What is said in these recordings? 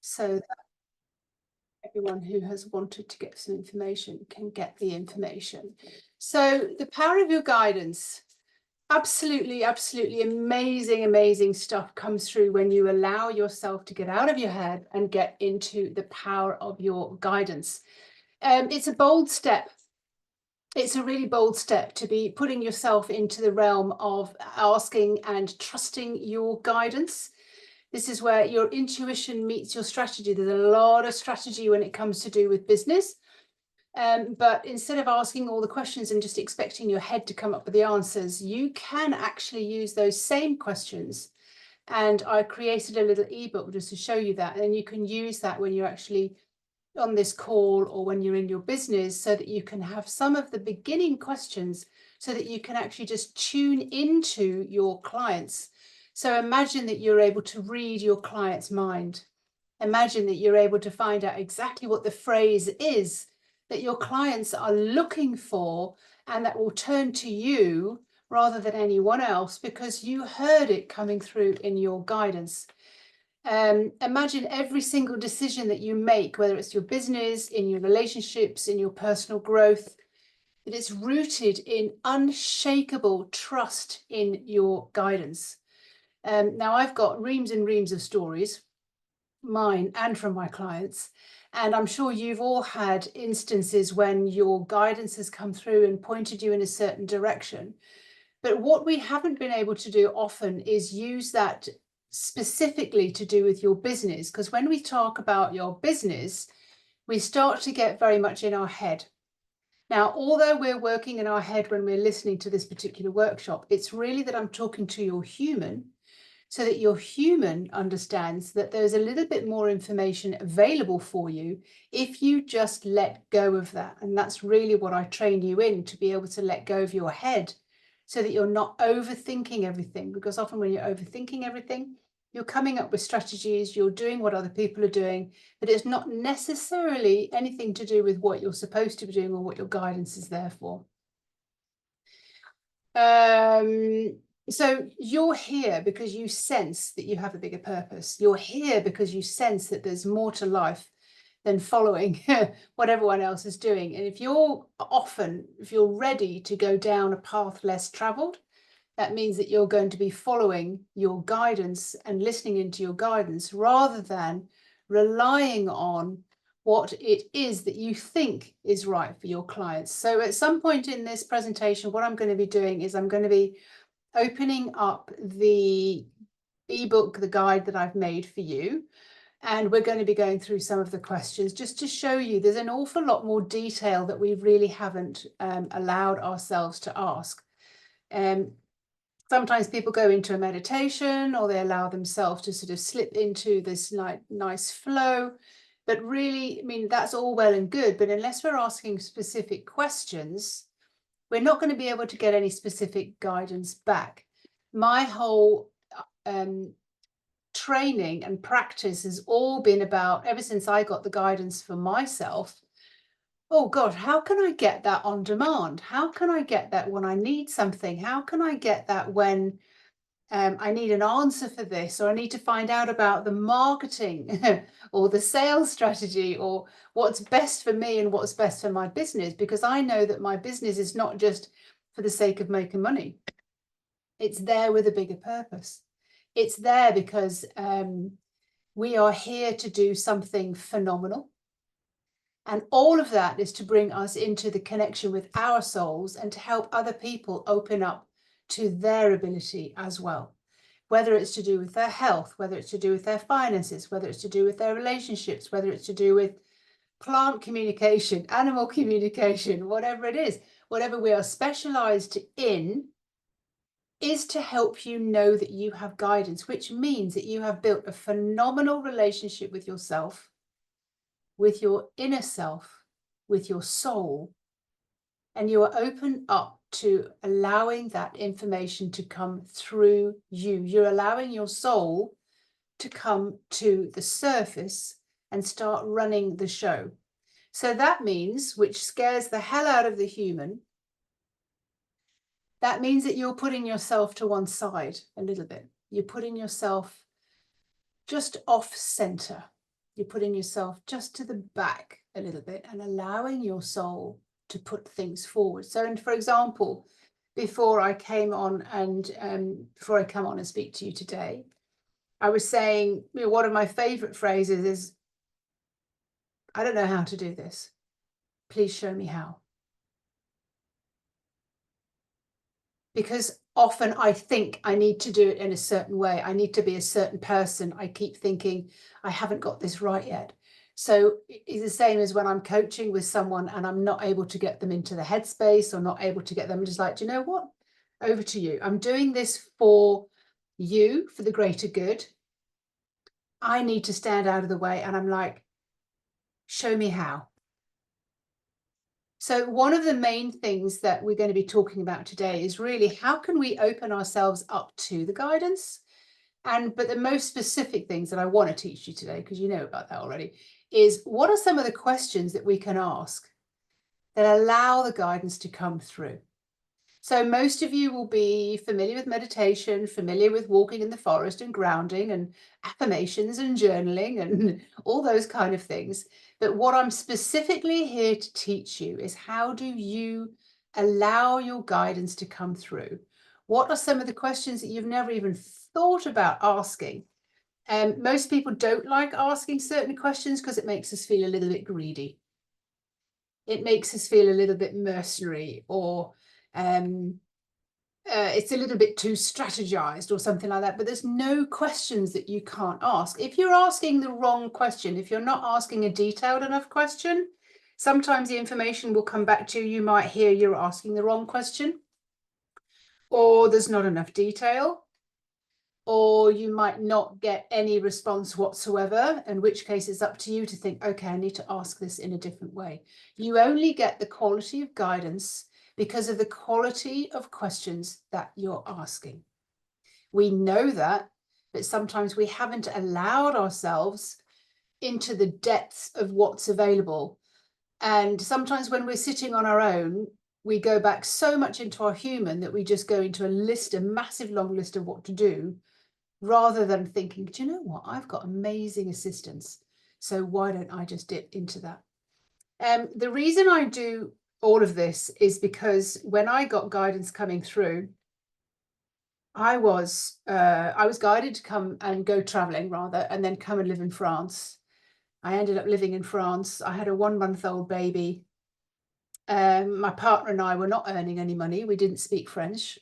so that everyone who has wanted to get some information can get the information. So the power of your guidance. Absolutely, absolutely amazing, amazing stuff comes through when you allow yourself to get out of your head and get into the power of your guidance. It's a bold step. It's a really bold step to be putting yourself into the realm of asking and trusting your guidance. This is where your intuition meets your strategy. There's a lot of strategy when it comes to do with business. But instead of asking all the questions and just expecting your head to come up with the answers, you can actually use those same questions. And I created a little ebook just to show you that. And you can use that when you're actually on this call or when you're in your business, so that you can have some of the beginning questions so that you can actually just tune into your clients. So imagine that you're able to read your client's mind. Imagine that you're able to find out exactly what the phrase is that your clients are looking for, and that will turn to you rather than anyone else because you heard it coming through in your guidance. Imagine every single decision that you make, whether it's your business, in your relationships, in your personal growth, that it's rooted in unshakable trust in your guidance. Now, I've got reams and reams of stories, mine and from my clients. And I'm sure you've all had instances when your guidance has come through and pointed you in a certain direction. But what we haven't been able to do often is use that specifically to do with your business. Because when we talk about your business, we start to get very much in our head. Now, although we're working in our head when we're listening to this particular workshop, it's really that I'm talking to your human, so that your human understands that there's a little bit more information available for you if you just let go of that. And that's really what I train you in, to be able to let go of your head so that you're not overthinking everything. Because often when you're overthinking everything, you're coming up with strategies, you're doing what other people are doing, but it's not necessarily anything to do with what you're supposed to be doing or what your guidance is there for. So you're here because you sense that you have a bigger purpose. You're here because you sense that there's more to life than following what everyone else is doing. And if you're ready to go down a path less traveled, that means that you're going to be following your guidance and listening into your guidance rather than relying on what it is that you think is right for your clients. So at some point in this presentation, what I'm going to be doing is I'm going to be opening up the ebook, the guide that I've made for you. And we're going to be going through some of the questions just to show you there's an awful lot more detail that we really haven't allowed ourselves to ask. Sometimes people go into a meditation or they allow themselves to sort of slip into this nice flow. But really, I mean, that's all well and good. But unless we're asking specific questions, we're not going to be able to get any specific guidance back. My whole training and practice has all been about, ever since I got the guidance for myself, oh God, how can I get that on demand? How can I get that when I need something? How can I get that when I need an answer for this, or I need to find out about the marketing or the sales strategy, or what's best for me and what's best for my business? Because I know that my business is not just for the sake of making money. It's there with a bigger purpose. It's there because we are here to do something phenomenal. And all of that is to bring us into the connection with our souls and to help other people open up to their ability as well. Whether it's to do with their health, whether it's to do with their finances, whether it's to do with their relationships, whether it's to do with plant communication, animal communication, whatever it is, whatever we are specialized in, is to help you know that you have guidance, which means that you have built a phenomenal relationship with yourself, with your inner self, with your soul, and you are open up to allowing that information to come through you. You're allowing your soul to come to the surface and start running the show. So that means, which scares the hell out of the human, that means that you're putting yourself to one side a little bit. You're putting yourself just off center. You're putting yourself just to the back a little bit and allowing your soul to put things forward. So, and for example, before I came on and before I come on and speak to you today, I was saying, you know, one of my favorite phrases is, I don't know how to do this. Please show me how. Because often I think I need to do it in a certain way. I need to be a certain person. I keep thinking I haven't got this right yet. So it's the same as when I'm coaching with someone and I'm not able to get them into the headspace or not able to get them, just like, do you know what? Over to you. I'm doing this for you, for the greater good. I need to stand out of the way. And I'm like, show me how. So one of the main things that we're going to be talking about today is really how can we open ourselves up to the guidance? But the most specific things that I want to teach you today, because you know about that already, is what are some of the questions that we can ask that allow the guidance to come through? So most of you will be familiar with meditation, familiar with walking in the forest and grounding and affirmations and journaling and all those kind of things. But what I'm specifically here to teach you is how do you allow your guidance to come through? What are some of the questions that you've never even thought about asking? Most people don't like asking certain questions because it makes us feel a little bit greedy. It makes us feel a little bit mercenary, or it's a little bit too strategized or something like that. But there's no questions that you can't ask. If you're asking the wrong question, if you're not asking a detailed enough question, sometimes the information will come back to you. You might hear you're asking the wrong question, or there's not enough detail, or you might not get any response whatsoever, in which case it's up to you to think, okay, I need to ask this in a different way. You only get the quality of guidance because of the quality of questions that you're asking. We know that, but sometimes we haven't allowed ourselves into the depths of what's available. And sometimes when we're sitting on our own, we go back so much into our human that we just go into a massive long list of what to do, rather than thinking, do you know what? I've got amazing assistance. So why don't I just dip into that? The reason I do all of this is because when I got guidance coming through, I was guided to come and go traveling rather, and then come and live in France. I ended up living in France. I had a 1-month-old baby. My partner and I were not earning any money. We didn't speak French.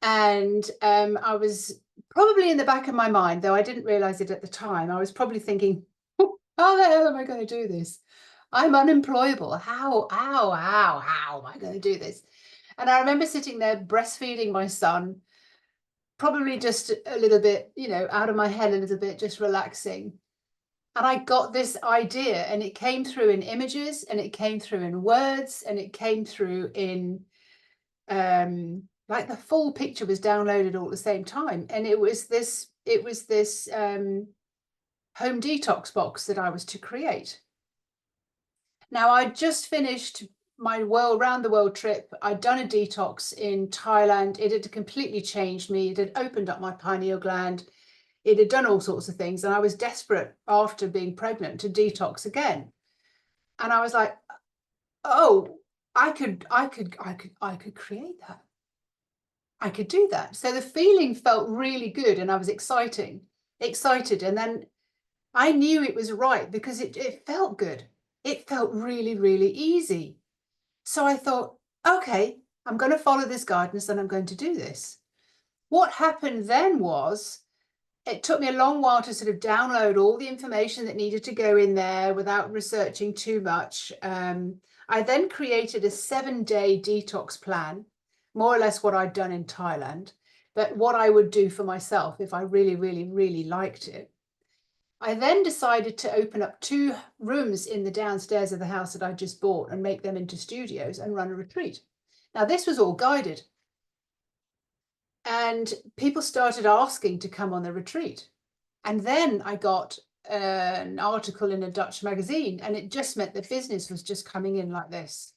And I was probably in the back of my mind, though I didn't realize it at the time, I was probably thinking, how the hell am I going to do this? I'm unemployable. How am I going to do this? And I remember sitting there breastfeeding my son, probably just a little bit, you know, out of my head a little bit, just relaxing. And I got this idea, and it came through in images, and it came through in words, and it came through in like the full picture was downloaded all at the same time. And it was this home detox box that I was to create. Now, I just finished my round the world trip. I'd done a detox in Thailand. It had completely changed me. It had opened up my pineal gland. It had done all sorts of things. And I was desperate after being pregnant to detox again. And I was like, oh, I could create that. I could do that. So the feeling felt really good, and I was excited. And then I knew it was right because it felt good. It felt really, really easy. So I thought, okay, I'm going to follow this guidance and I'm going to do this. What happened then was, it took me a long while to sort of download all the information that needed to go in there without researching too much. I then created a 7-day detox plan, more or less what I'd done in Thailand, but what I would do for myself if I really, really, really liked it. I then decided to open up 2 rooms in the downstairs of the house that I just bought and make them into studios and run a retreat. Now, this was all guided. And people started asking to come on the retreat. And then I got an article in a Dutch magazine, and it just meant the business was just coming in like this.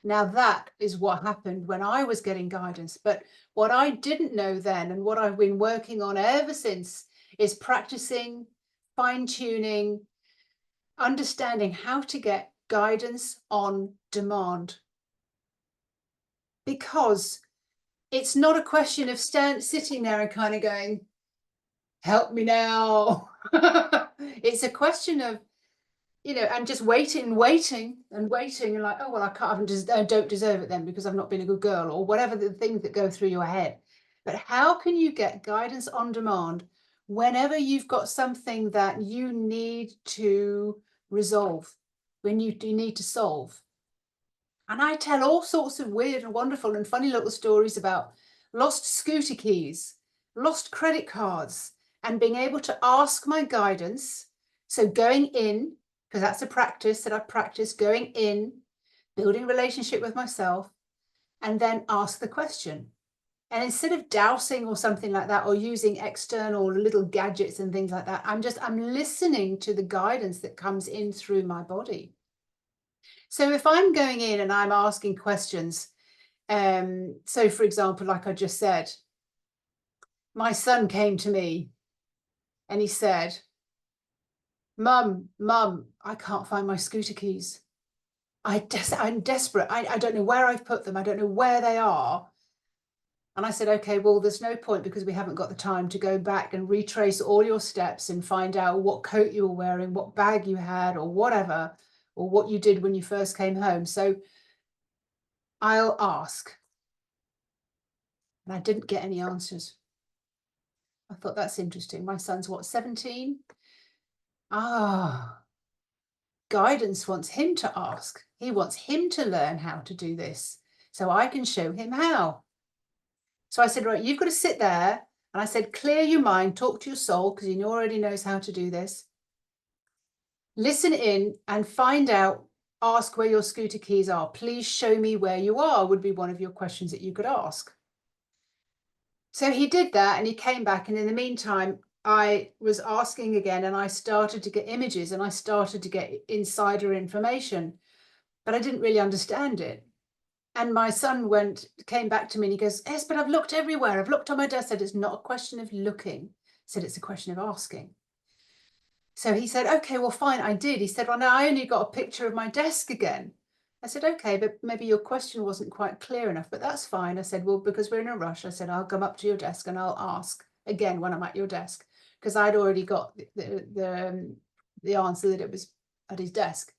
Now, that is what happened when I was getting guidance. But what I didn't know then, and what I've been working on ever since, is practicing fine-tuning, understanding how to get guidance on demand. Because it's not a question of sitting there and kind of going, help me now. It's a question of, you know, and just waiting and like, oh, well, I don't deserve it then because I've not been a good girl, or whatever the things that go through your head. But how can you get guidance on demand whenever you've got something that you need to resolve, when you need to solve? And I tell all sorts of weird and wonderful and funny little stories about lost scooter keys, lost credit cards, and being able to ask my guidance. So going in, because that's a practice that I've practiced, going in, building a relationship with myself, and then ask the question. And instead of dowsing or something like that, or using external little gadgets and things like that, I'm listening to the guidance that comes in through my body. So if I'm going in and I'm asking questions, so for example, like I just said, my son came to me and he said, Mum, I can't find my scooter keys. I'm desperate. I don't know where I've put them. I don't know where they are. And I said, okay, well, there's no point, because we haven't got the time to go back and retrace all your steps and find out what coat you were wearing, what bag you had, or whatever, or what you did when you first came home. So I'll ask. And I didn't get any answers. I thought, that's interesting. My son's what, 17? Guidance wants him to ask. He wants him to learn how to do this, so I can show him how. So I said, right, you've got to sit there. And I said, clear your mind, talk to your soul, because he already knows how to do this. Listen in and find out, ask where your scooter keys are. Please show me where you are, would be one of your questions that you could ask. So he did that and he came back. And in the meantime, I was asking again, and I started to get images and I started to get insider information, but I didn't really understand it. And my son came back to me and he goes, yes, but I've looked everywhere. I've looked on my desk. I said, it's not a question of looking. I said, it's a question of asking. So he said, okay, well, fine, I did. He said, well, now I only got a picture of my desk again. I said, okay, but maybe your question wasn't quite clear enough, but that's fine. I said, well, because we're in a rush, I said, I'll come up to your desk and I'll ask again when I'm at your desk, because I'd already got the answer that it was at his desk.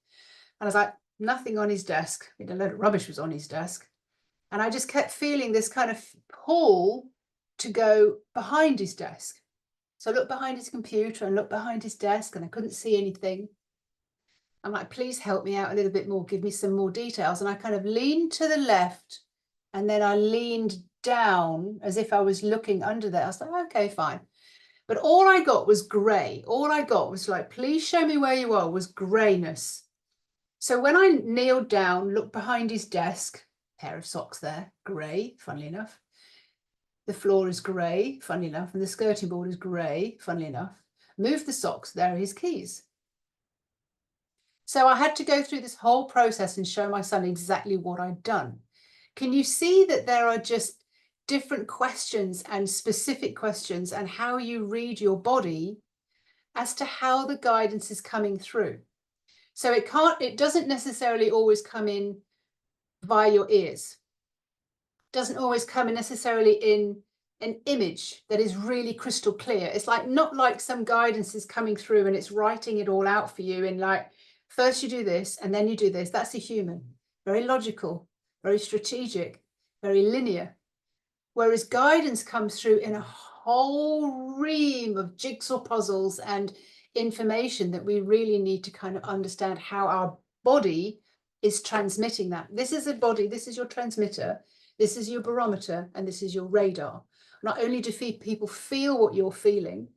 And I was like, nothing on his desk. A load of rubbish was on his desk. And I just kept feeling this kind of pull to go behind his desk. So I looked behind his computer and looked behind his desk, and I couldn't see anything. I'm like, please help me out a little bit more, give me some more details. And I kind of leaned to the left, and then I leaned down as if I was looking under there. I was like, okay, fine. But all I got was grey. All I got was like, please show me where you are, was greyness. So when I kneeled down, looked behind his desk, pair of socks there, grey, funnily enough. The floor is grey, funnily enough, and the skirting board is grey, funnily enough. Moved the socks, there are his keys. So I had to go through this whole process and show my son exactly what I'd done. Can you see that there are just different questions and specific questions, and how you read your body as to how the guidance is coming through? So it doesn't necessarily always come in via your ears. Doesn't always come in necessarily in an image that is really crystal clear. It's like, not like some guidance is coming through and it's writing it all out for you in like, first you do this and then you do this. That's a human, very logical, very strategic, very linear. Whereas guidance comes through in a whole ream of jigsaw puzzles and information that we really need to kind of understand how our body is transmitting that. This is a body, this is your transmitter, this is your barometer, and this is your radar. Not only do people feel what you're feeling,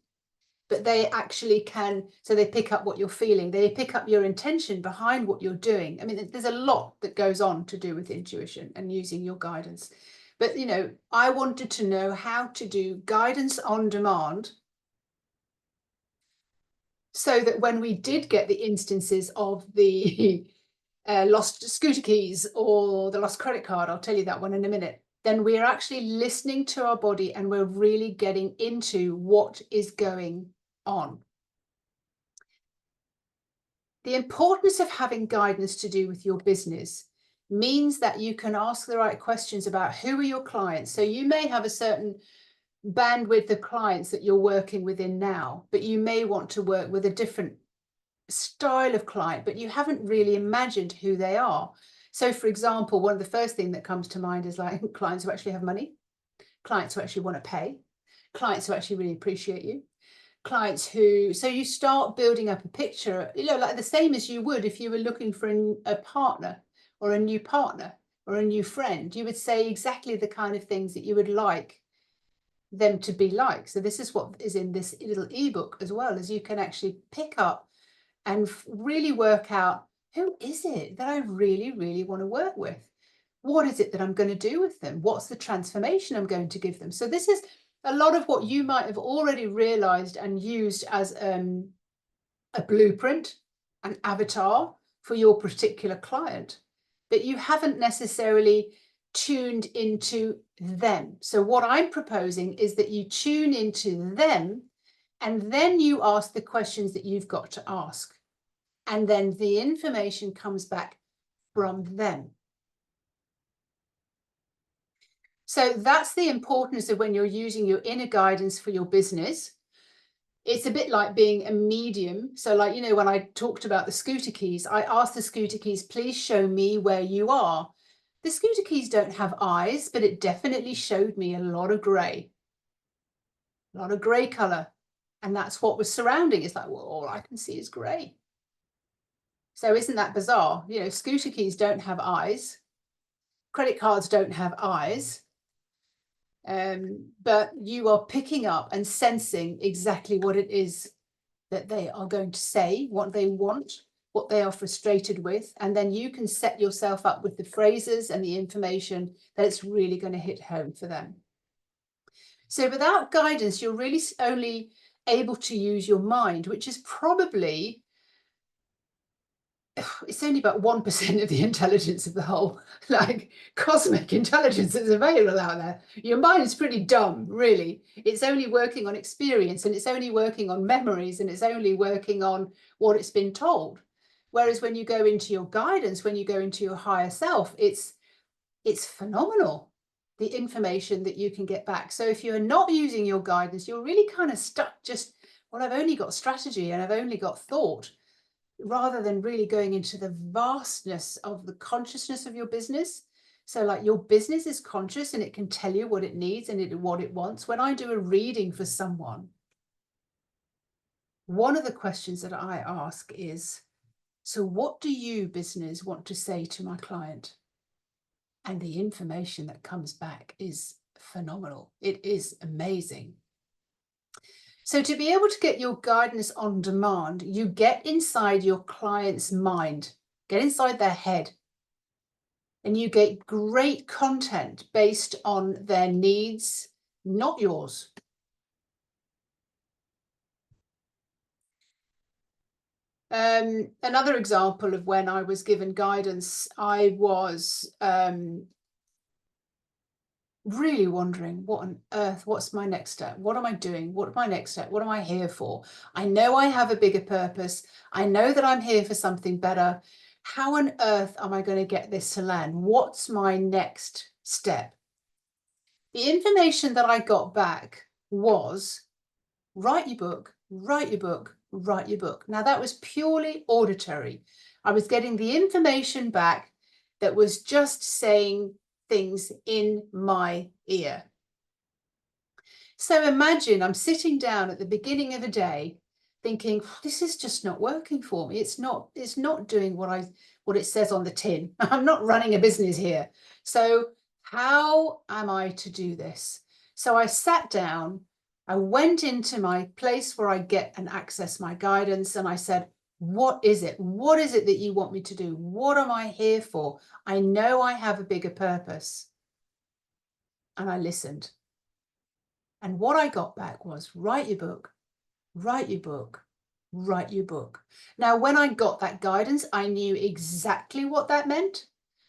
but they actually can, so they pick up what you're feeling, they pick up your intention behind what you're doing. I mean, there's a lot that goes on to do with intuition and using your guidance. But, you know, I wanted to know how to do guidance on demand, so that when we did get the instances of the lost scooter keys or the lost credit card, I'll tell you that one in a minute, then we're actually listening to our body and we're really getting into what is going on. The importance of having guidance to do with your business means that you can ask the right questions about who are your clients. So you may have a certain bandwidth of clients that you're working within now, but you may want to work with a different style of client, but you haven't really imagined who they are. So for example, one of the first things that comes to mind is like clients who actually have money, clients who actually want to pay, clients who actually really appreciate you, clients who, so you start building up a picture, like the same as you would if you were looking for a partner or a new partner or a new friend. You would say exactly the kind of things that you would like them to be like. So this is what is in this little ebook as well, as you can actually pick up and really work out, who is it that I really, really want to work with? What is it that I'm going to do with them? What's the transformation I'm going to give them? So this is a lot of what you might have already realized and used as a blueprint, an avatar for your particular client, but you haven't necessarily tuned into them. So what I'm proposing is that you tune into them, and then you ask the questions that you've got to ask. And then the information comes back from them. So that's the importance of when you're using your inner guidance for your business. It's a bit like being a medium. So like, when I talked about the scooter keys, I asked the scooter keys, please show me where you are. The scooter keys don't have eyes, but it definitely showed me a lot of gray color. And that's what was surrounding. It's like, well, all I can see is gray. So isn't that bizarre? Scooter keys don't have eyes. Credit cards don't have eyes. But you are picking up and sensing exactly what it is that they are going to say, what they want, what they are frustrated with. And then you can set yourself up with the phrases and the information that it's really going to hit home for them. So without guidance, you're really only able to use your mind, which is probably, it's only about 1% of the intelligence of the whole, like, cosmic intelligence that's available out there. Your mind is pretty dumb, really. It's only working on experience, and it's only working on memories, and it's only working on what it's been told. Whereas when you go into your guidance, when you go into your higher self, it's phenomenal, the information that you can get back. So if you're not using your guidance, you're really kind of stuck just, well, I've only got strategy and I've only got thought, rather than really going into the vastness of the consciousness of your business. So like, your business is conscious and it can tell you what it needs and what it wants. When I do a reading for someone, one of the questions that I ask is, so what do you, business, want to say to my client? And the information that comes back is phenomenal. It is amazing. So to be able to get your guidance on demand, you get inside your client's mind, get inside their head, and you get great content based on their needs, not yours. Another example of when I was given guidance, I was really wondering, what on earth, what's my next step? What am I doing? What's my next step? What am I here for? I know I have a bigger purpose. I know that I'm here for something better. How on earth am I going to get this to land? What's my next step? The information that I got back was, write your book, write your book, write your book. Now that was purely auditory. I was getting the information back that was just saying things in my ear. So imagine I'm sitting down at the beginning of a day thinking, this is just not working for me. It's not doing what it says on the tin. I'm not running a business here. So how am I to do this? So I sat down, I went into my place where I get and access my guidance, and I said, what is it? What is it that you want me to do? What am I here for? I know I have a bigger purpose. And I listened. And what I got back was, write your book, write your book, write your book. Now, when I got that guidance, I knew exactly what that meant.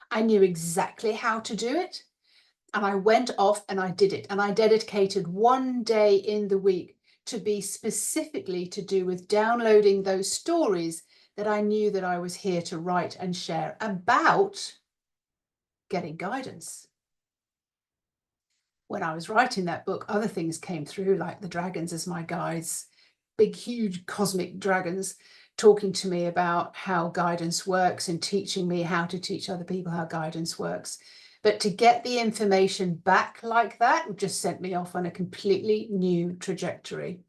I knew exactly how to do it. And I went off and I did it. And I dedicated one day in the week to be specifically to do with downloading those stories that I knew that I was here to write and share about getting guidance. When I was writing that book, other things came through, like the dragons as my guides, big, huge cosmic dragons talking to me about how guidance works and teaching me how to teach other people how guidance works. But to get the information back like that just sent me off on a completely new trajectory.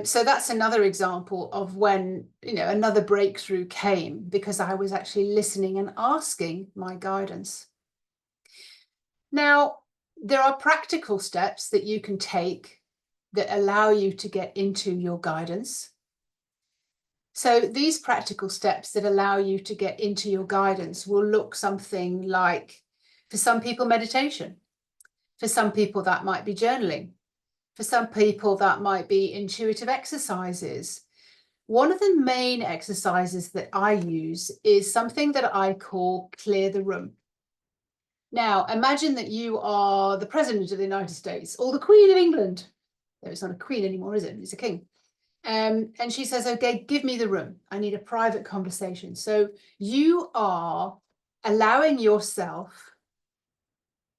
So that's another example of when, another breakthrough came because I was actually listening and asking my guidance. Now, there are practical steps that you can take that allow you to get into your guidance. So these practical steps that allow you to get into your guidance will look something like, for some people, meditation. For some people, that might be journaling. For some people, that might be intuitive exercises. One of the main exercises that I use is something that I call clear the room. Now, imagine that you are the President of the United States or the Queen of England. No, it's not a queen anymore, is it? It's a king. And she says, okay, give me the room. I need a private conversation. So you are allowing yourself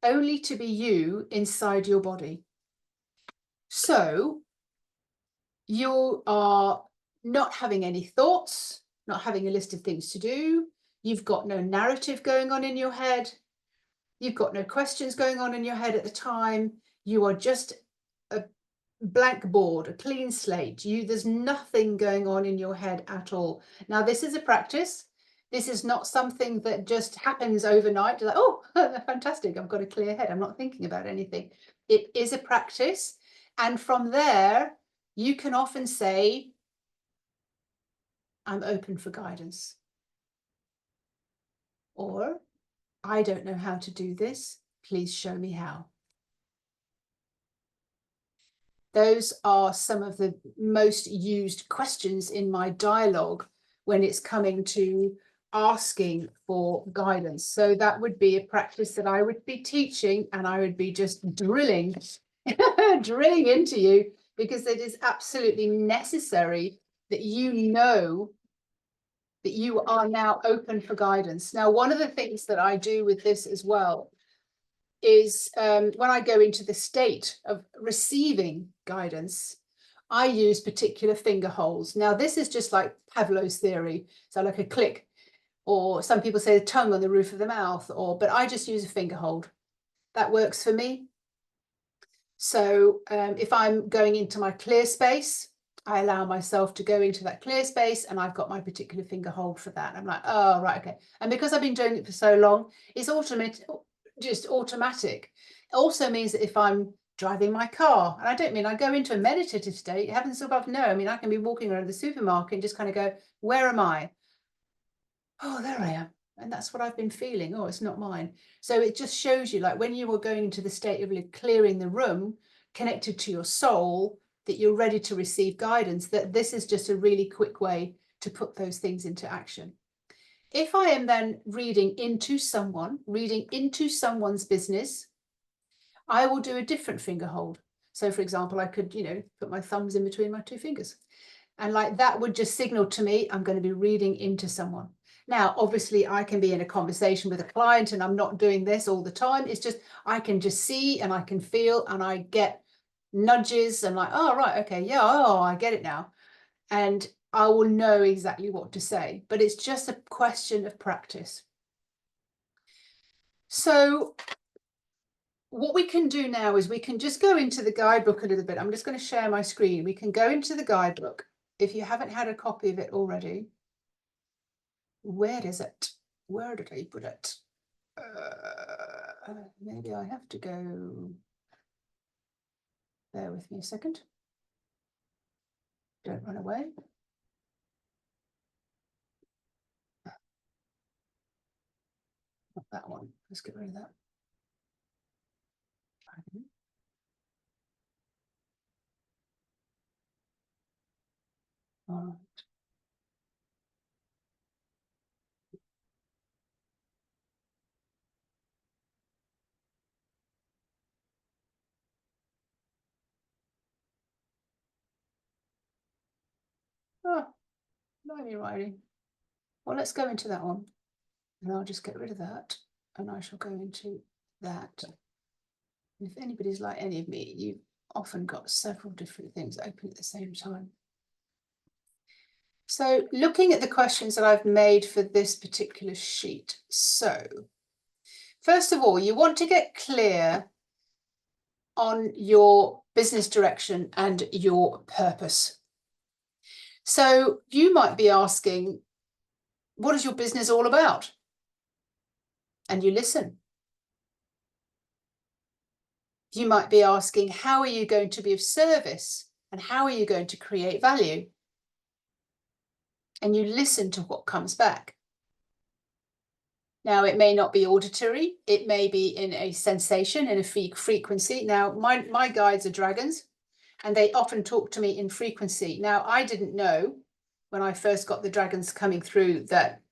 only to be you inside your body. So you are not having any thoughts, not having a list of things to do. You've got no narrative going on in your head. You've got no questions going on in your head at the time. You are just a blank board, a clean slate. There's nothing going on in your head at all. Now, this is a practice. This is not something that just happens overnight. Like, oh, fantastic, I've got a clear head. I'm not thinking about anything. It is a practice. And from there, you can often say, I'm open for guidance. Or, I don't know how to do this. Please show me how. Those are some of the most used questions in my dialogue when it's coming to asking for guidance. So that would be a practice that I would be teaching, and I would be just drilling into you, because it is absolutely necessary that you know that you are now open for guidance. Now, one of the things that I do with this as well is when I go into the state of receiving guidance, I use particular finger holes. Now, this is just like Pavlov's theory. So like a click, or some people say the tongue on the roof of the mouth, but I just use a finger hold. That works for me. So if I'm going into my clear space, I allow myself to go into that clear space, and I've got my particular finger hold for that. I'm like, oh, right, okay. And because I've been doing it for so long, it's just automatic. It also means that if I'm driving my car, and I don't mean I go into a meditative state, heavens above, no. I mean, I can be walking around the supermarket and just kind of go, where am I? Oh, there I am. And that's what I've been feeling. Oh, it's not mine. So it just shows you, like, when you were going into the state of clearing the room, connected to your soul, that you're ready to receive guidance, that this is just a really quick way to put those things into action. If I am then reading into someone's business, I will do a different finger hold. So for example, I could, put my thumbs in between my two fingers. And like that would just signal to me, I'm going to be reading into someone. Now, obviously, I can be in a conversation with a client and I'm not doing this all the time. It's just, I can just see and I can feel and I get nudges and like, oh, right, okay, yeah, oh, I get it now. And I will know exactly what to say, but it's just a question of practice. So what we can do now is we can just go into the guidebook a little bit. I'm just going to share my screen. We can go into the guidebook. If you haven't had a copy of it already, where is it? Where did I put it? Maybe I have to go. Bear with me a second. Don't run away. Not that one. Let's get rid of that. All right. blimey, Riley. Well, let's go into that one. And I'll just get rid of that. And I shall go into that. And if anybody's like any of me, you've often got several different things open at the same time. So looking at the questions that I've made for this particular sheet. So first of all, you want to get clear on your business direction and your purpose. So you might be asking, what is your business all about? And you listen. You might be asking, how are you going to be of service? And how are you going to create value? And you listen to what comes back. Now, it may not be auditory. It may be in a sensation, in a frequency. Now, my guides are dragons, and they often talk to me in frequency. Now, I didn't know when I first got the dragons coming through that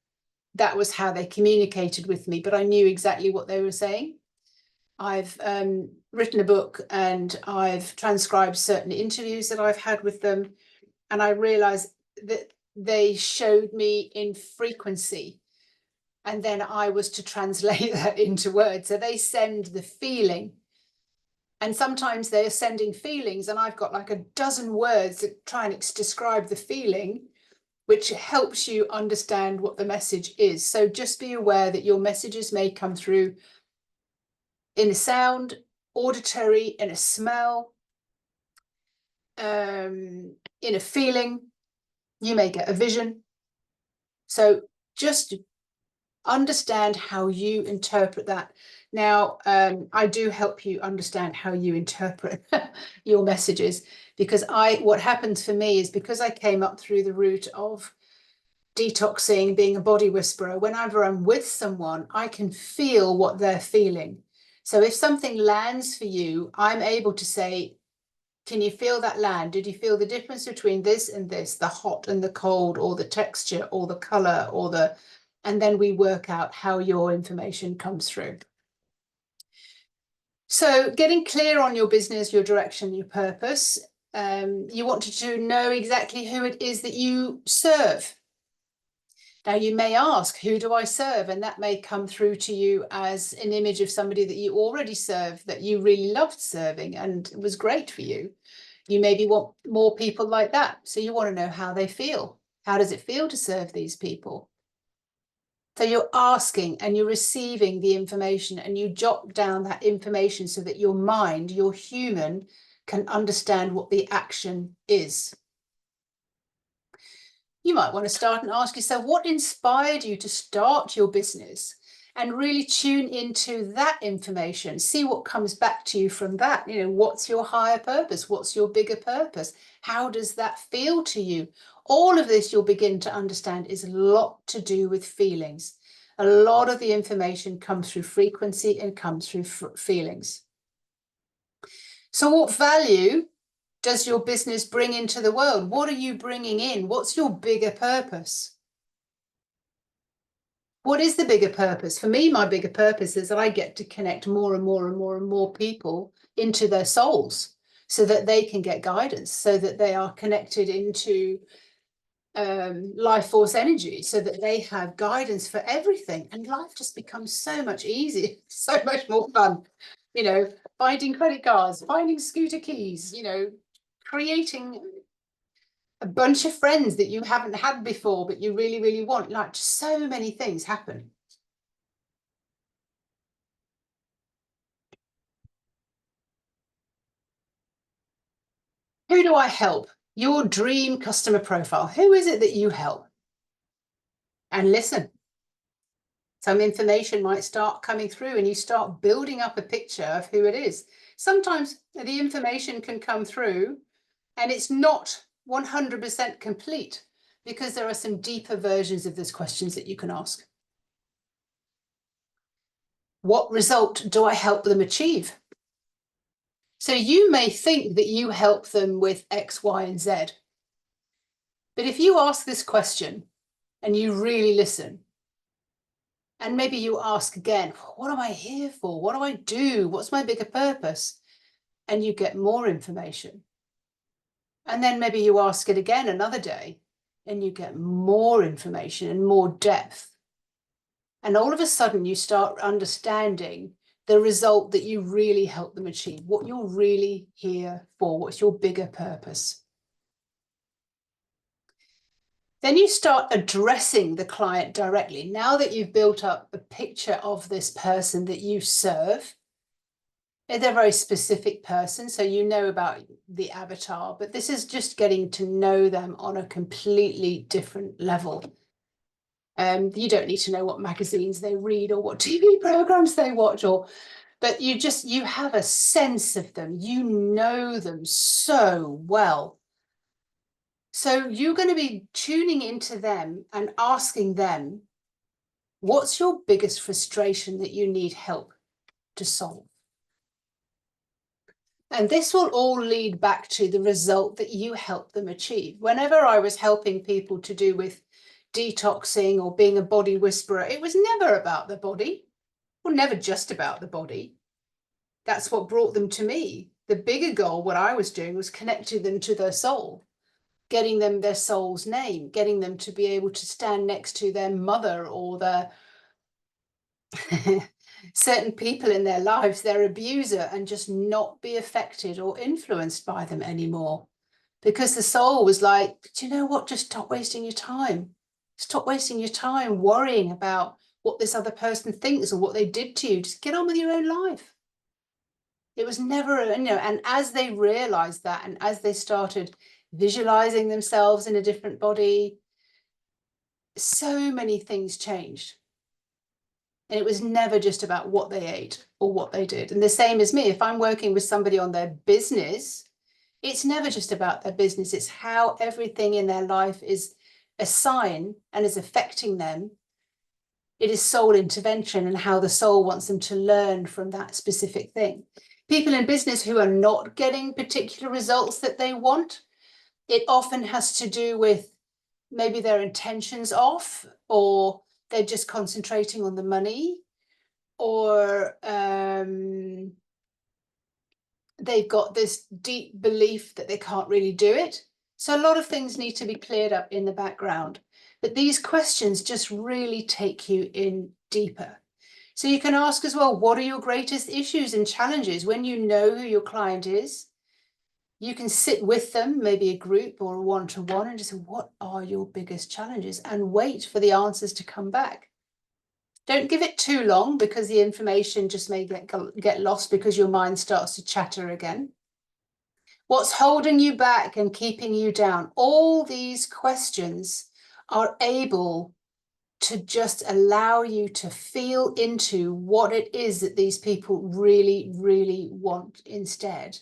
that was how they communicated with me, but I knew exactly what they were saying. I've written a book and I've transcribed certain interviews that I've had with them, and I realized that they showed me in frequency, and then I was to translate that into words. So they send the feeling, and sometimes they're sending feelings, and I've got like a dozen words that try and describe the feeling, which helps you understand what the message is. So just be aware that your messages may come through in a sound, auditory, in a smell, in a feeling. You may get a vision. So just understand how you interpret that. Now, I do help you understand how you interpret your messages, because what happens for me is, because I came up through the route of detoxing, being a body whisperer, whenever I'm with someone, I can feel what they're feeling. So if something lands for you, I'm able to say, can you feel that land? Did you feel the difference between this and this, the hot and the cold, or the texture, or the color, or the, and then we work out how your information comes through. So getting clear on your business, your direction, your purpose. You want to know exactly who it is that you serve. Now, you may ask, who do I serve? And that may come through to you as an image of somebody that you already serve, that you really loved serving and it was great for you. You maybe want more people like that. So you want to know how they feel. How does it feel to serve these people? So you're asking and you're receiving the information, and you jot down that information so that your mind, your human, can understand what the action is. You might want to start and ask yourself, what inspired you to start your business? And really tune into that information. See what comes back to you from that. You know, what's your higher purpose? What's your bigger purpose? How does that feel to you? All of this you'll begin to understand is a lot to do with feelings. A lot of the information comes through frequency and comes through feelings. So what value does your business bring into the world? What are you bringing in? What's your bigger purpose? What is the bigger purpose? For me, my bigger purpose is that I get to connect more and more and more and more people into their souls, so that they can get guidance, so that they are connected into life force energy, so that they have guidance for everything. And life just becomes so much easier, so much more fun. You know, finding credit cards, finding scooter keys, you know, creating a bunch of friends that you haven't had before, but you really, really want. Like, just so many things happen. Who do I help? Your dream customer profile. Who is it that you help? And listen. Some information might start coming through, and you start building up a picture of who it is. Sometimes the information can come through and it's not 100% complete, because there are some deeper versions of these questions that you can ask. What result do I help them achieve? So you may think that you help them with X, Y, and Z. But if you ask this question and you really listen, and maybe you ask again, what am I here for? What do I do? What's my bigger purpose? And you get more information. And then maybe you ask it again another day, and you get more information and more depth. And all of a sudden you start understanding the result that you really help them achieve, what you're really here for, what's your bigger purpose. Then you start addressing the client directly. Now that you've built up a picture of this person that you serve, they're a very specific person, so you know about the avatar, but this is just getting to know them on a completely different level. You don't need to know what magazines they read or what TV programs they watch, but you have a sense of them. You know them so well. So you're going to be tuning into them and asking them, what's your biggest frustration that you need help to solve? And this will all lead back to the result that you help them achieve. Whenever I was helping people to do with detoxing or being a body whisperer, it was never about the body, or never just about the body. That's what brought them to me. The bigger goal, what I was doing, was connecting them to their soul, getting them their soul's name, getting them to be able to stand next to their mother or their certain people in their lives, their abuser, and just not be affected or influenced by them anymore. Because the soul was like, do you know what? Just stop wasting your time. Stop wasting your time worrying about what this other person thinks or what they did to you. Just get on with your own life. It was never, and as they realized that, and as they started visualizing themselves in a different body, so many things changed. And it was never just about what they ate or what they did. And the same as me, if I'm working with somebody on their business, it's never just about their business. It's how everything in their life is a sign and is affecting them. It is soul intervention and how the soul wants them to learn from that specific thing. People in business who are not getting particular results that they want, it often has to do with maybe their intentions off, or they're just concentrating on the money, or they've got this deep belief that they can't really do it. So a lot of things need to be cleared up in the background. But these questions just really take you in deeper. So you can ask as well, what are your greatest issues and challenges? When you know who your client is, you can sit with them, maybe a group or a one-to-one, and just say, what are your biggest challenges? And wait for the answers to come back. Don't give it too long, because the information just may get lost because your mind starts to chatter again. What's holding you back and keeping you down? All these questions are able to just allow you to feel into what it is that these people really, really want instead.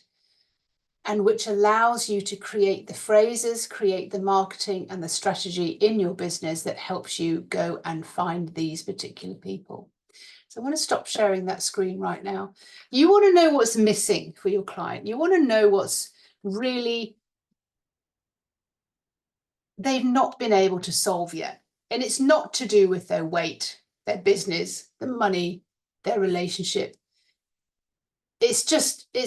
And which allows you to create the phrases, create the marketing and the strategy in your business that helps you go and find these particular people. So I want to stop sharing that screen right now. You want to know what's missing for your client. You want to know what's really they've not been able to solve yet. And it's not to do with their weight, their business, the money, their relationship. It's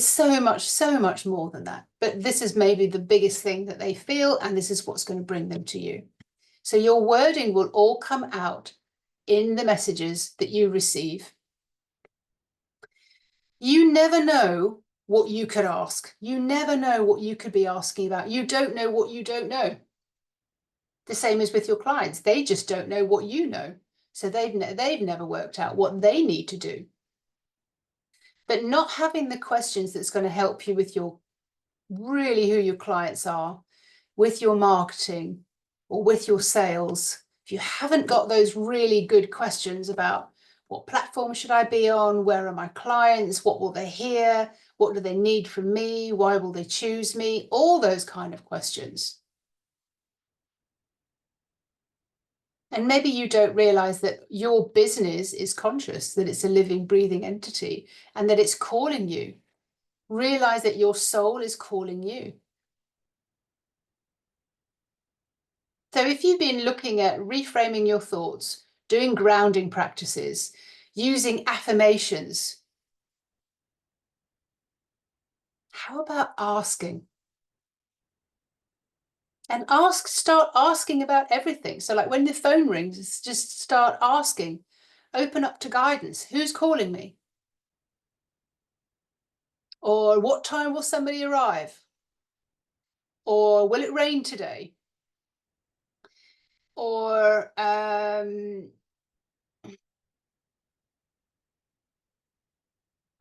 so much more than that. But this is maybe the biggest thing that they feel, and this is what's going to bring them to you. So your wording will all come out in the messages that you receive. You never know what you could ask. You never know what you could be asking about. You don't know what you don't know. The same as with your clients. They just don't know what you know. So they've never worked out what they need to do. But not having the questions that's going to help you with your really who your clients are, with your marketing or with your sales, if you haven't got those really good questions about what platform should I be on, where are my clients, what will they hear, what do they need from me, why will they choose me, all those kind of questions. And maybe you don't realize that your business is conscious, that it's a living, breathing entity, and that it's calling you. Realize that your soul is calling you. So if you've been looking at reframing your thoughts, doing grounding practices, using affirmations, how about asking? And start asking about everything. So like when the phone rings, just start asking, open up to guidance. Who's calling me? Or what time will somebody arrive? Or will it rain today? Or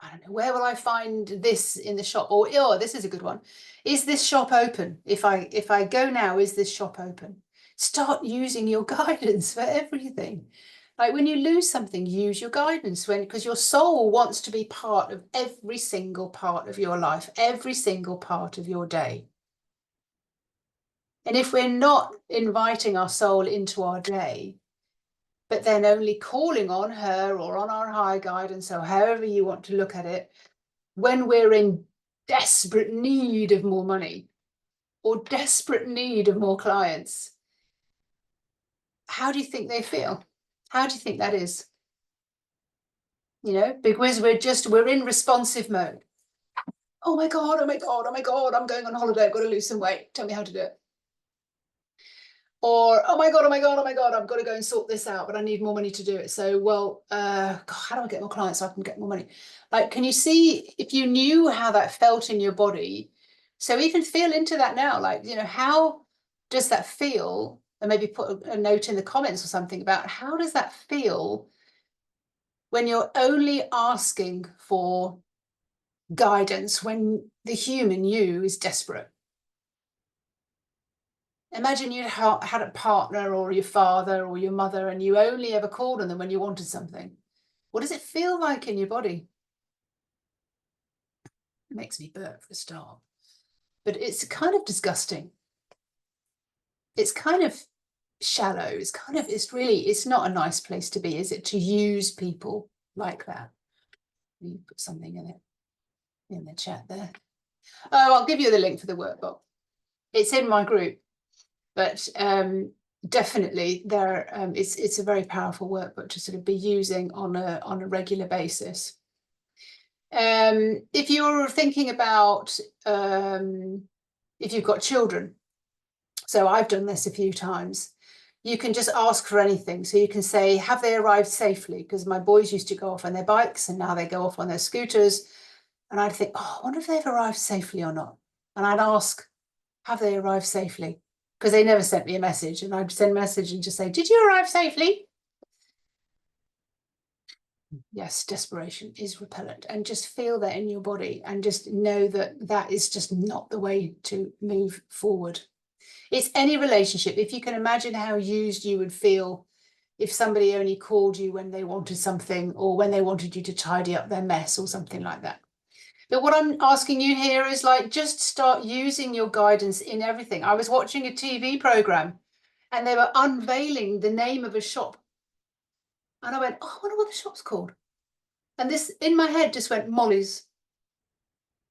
I don't know, where will I find this in the shop? Or, oh, this is a good one. Is this shop open? If I go now, is this shop open? Start using your guidance for everything. Like when you lose something, use your guidance because your soul wants to be part of every single part of your life, every single part of your day. And if we're not inviting our soul into our day, but then only calling on her or on our high guidance, or however you want to look at it, when we're in desperate need of more money or desperate need of more clients, how do you think they feel? How do you think that is? You know, because we're in responsive mode. Oh my God, oh my God, oh my God, I'm going on holiday, I've got to lose some weight. Tell me how to do it. Or, oh my God, oh my God, oh my God, I've got to go and sort this out, but I need more money to do it. So, well, God, how do I get more clients so I can get more money? Like, can you see, if you knew how that felt in your body, so even feel into that now, like, you know, how does that feel? And maybe put a note in the comments or something about how does that feel when you're only asking for guidance when the human you is desperate? Imagine you had a partner or your father or your mother and you only ever called on them when you wanted something. What does it feel like in your body? It makes me burp for a start. But it's kind of disgusting. It's kind of shallow. It's not a nice place to be, is it? To use people like that. You put something in it in the chat there. Oh, I'll give you the link for the workbook. It's in my group. But definitely it's a very powerful workbook to sort of be using on a regular basis. If you're thinking about if you've got children, so I've done this a few times, you can just ask for anything. So you can say, have they arrived safely? Because my boys used to go off on their bikes and now they go off on their scooters. And I'd think, oh, I wonder if they've arrived safely or not. And I'd ask, have they arrived safely? Because they never sent me a message, and I'd send a message and just say, did you arrive safely? Yes, desperation is repellent, and just feel that in your body and just know that that is just not the way to move forward. It's any relationship. If you can imagine how used you would feel if somebody only called you when they wanted something or when they wanted you to tidy up their mess or something like that. But what I'm asking you here is like, just start using your guidance in everything. I was watching a TV program and they were unveiling the name of a shop. And I went, oh, I wonder what the shop's called. And this in my head just went Molly's.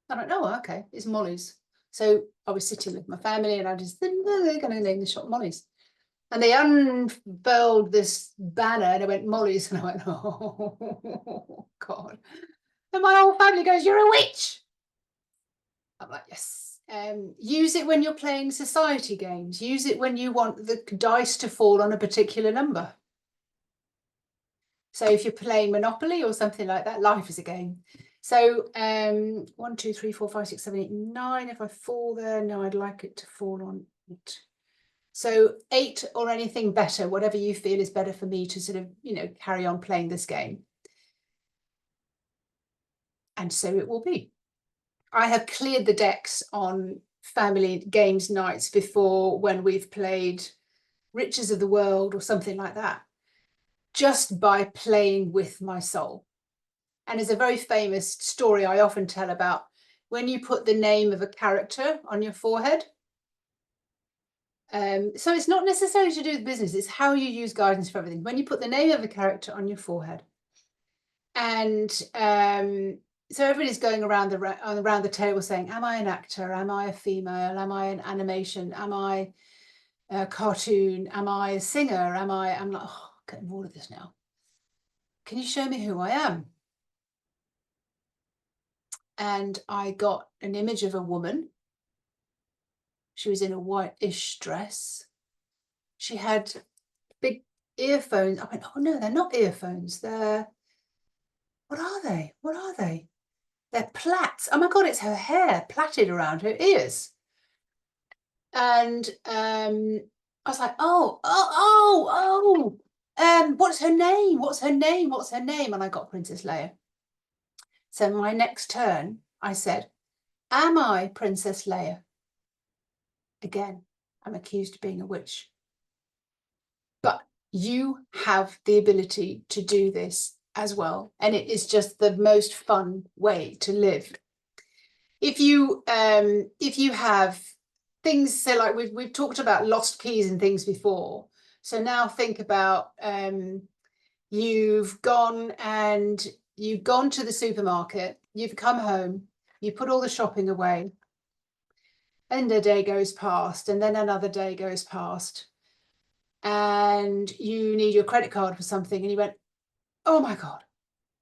I don't know, okay, it's Molly's. So I was sitting with my family and I just, they're going to name the shop Molly's. And they unfurled this banner and I went Molly's. And I went, oh, God. And my whole family goes, you're a witch. I'm like, yes. Use it when you're playing society games. Use it when you want the dice to fall on a particular number. So if you're playing Monopoly or something like that, life is a game. So 1, 2, 3, 4, 5, 6, 7, 8, 9. If I fall there, no, I'd like it to fall on 8. So 8 or anything better, whatever you feel is better for me to sort of, you know, carry on playing this game. And so it will be. I have cleared the decks on family games nights before when we've played Riches of the World or something like that, just by playing with my soul. And there's a very famous story I often tell about when you put the name of a character on your forehead. So it's not necessarily to do with business, it's how you use guidance for everything. When you put the name of a character on your forehead, and so everybody's going around the table saying, am I an actor? Am I a female? Am I an animation? Am I a cartoon? Am I a singer? I'm like, oh, I'm getting bored of this now. Can you show me who I am? And I got an image of a woman. She was in a whitish dress. She had big earphones. I went, oh no, they're not earphones. They're, what are they? What are they? They're plaits. Oh my God, it's her hair plaited around her ears. And I was like, what's her name? What's her name? What's her name? And I got Princess Leia. So my next turn, I said, am I Princess Leia? Again, I'm accused of being a witch. But you have the ability to do this as well. And it is just the most fun way to live. If you have things, so like we've talked about lost keys and things before. So now think about you've gone to the supermarket, you've come home, you put all the shopping away, and a day goes past, and then another day goes past, and you need your credit card for something, and you went, oh my God,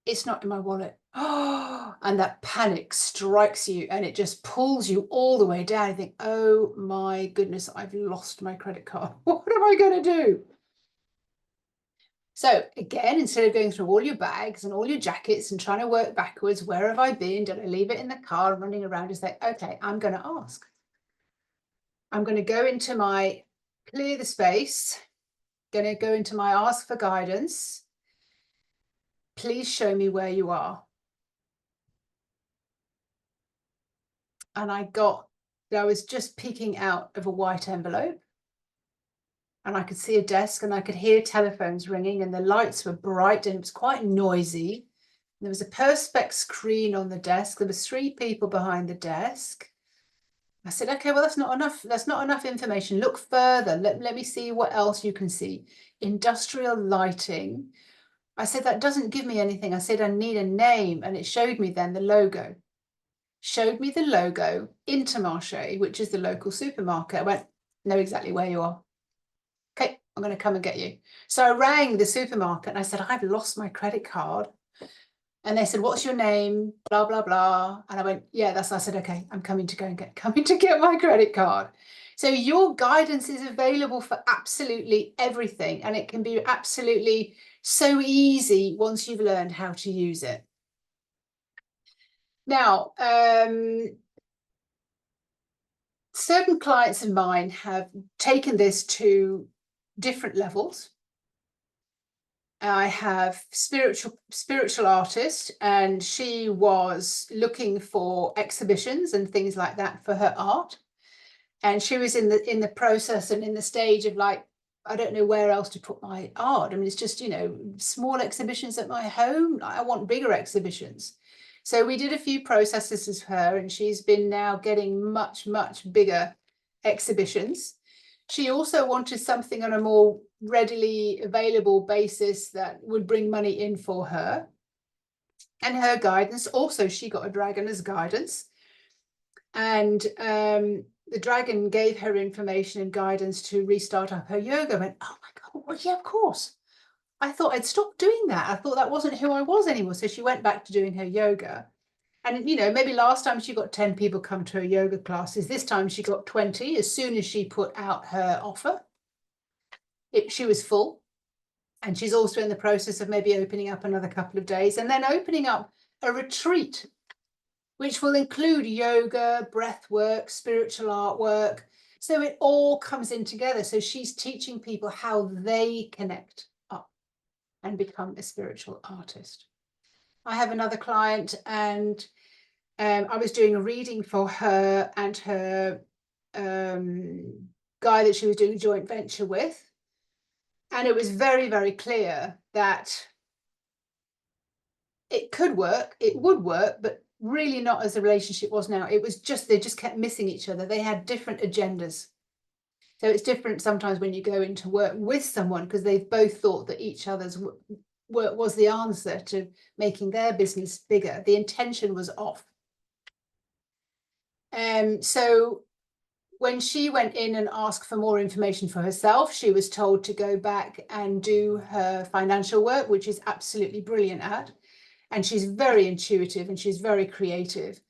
it's not in my wallet. Oh, and that panic strikes you and it just pulls you all the way down. You think, oh my goodness, I've lost my credit card. What am I going to do? So again, instead of going through all your bags and all your jackets and trying to work backwards, where have I been? Did I leave it in the car? Running around, just like, okay, I'm going to ask. I'm going to go into my clear the space, going to go into my ask for guidance. Please show me where you are. And I was just peeking out of a white envelope, and I could see a desk and I could hear telephones ringing, and the lights were bright and it was quite noisy. There was a Perspex screen on the desk. There was 3 people behind the desk. I said, okay, well, that's not enough. That's not enough information. Look further. Let me see what else you can see. Industrial lighting. I said, that doesn't give me anything. I said, I need a name. And it showed me then the logo. Showed me the logo, Intermarché, which is the local supermarket. I went, know exactly where you are. Okay, I'm going to come and get you. So I rang the supermarket and I said, I've lost my credit card. And they said, what's your name? Blah, blah, blah. And I went, yeah, I said, okay, I'm coming to get my credit card. So your guidance is available for absolutely everything. And it can be absolutely so easy once you've learned how to use it. Now, certain clients of mine have taken this to different levels. I have spiritual artist, and she was looking for exhibitions and things like that for her art. And she was in the process and in the stage of like, I don't know where else to put my art. I mean, it's just, you know, small exhibitions at my home. I want bigger exhibitions. So we did a few processes with her, and she's been now getting much, much bigger exhibitions. She also wanted something on a more readily available basis that would bring money in for her. And her guidance, also she got a dragon as guidance. And the dragon gave her information and guidance to restart up her yoga. I went, oh my God, well, yeah, of course. I thought I'd stopped doing that. I thought that wasn't who I was anymore. So she went back to doing her yoga. And, you know, maybe last time she got 10 people come to her yoga classes. This time she got 20 as soon as she put out her offer. She was full. And she's also in the process of maybe opening up another couple of days and then opening up a retreat, which will include yoga, breath work, spiritual artwork. So it all comes in together. So she's teaching people how they connect up and become a spiritual artist. I have another client, and I was doing a reading for her and her guy that she was doing a joint venture with. And it was very, very clear that it could work, it would work, but really not as the relationship was now. It was just, they just kept missing each other. They had different agendas. So it's different sometimes when you go into work with someone, because they've both thought that each other's work was the answer to making their business bigger. The intention was off. So when she went in and asked for more information for herself, she was told to go back and do her financial work, which is absolutely brilliant at. And she's very intuitive and she's very creative.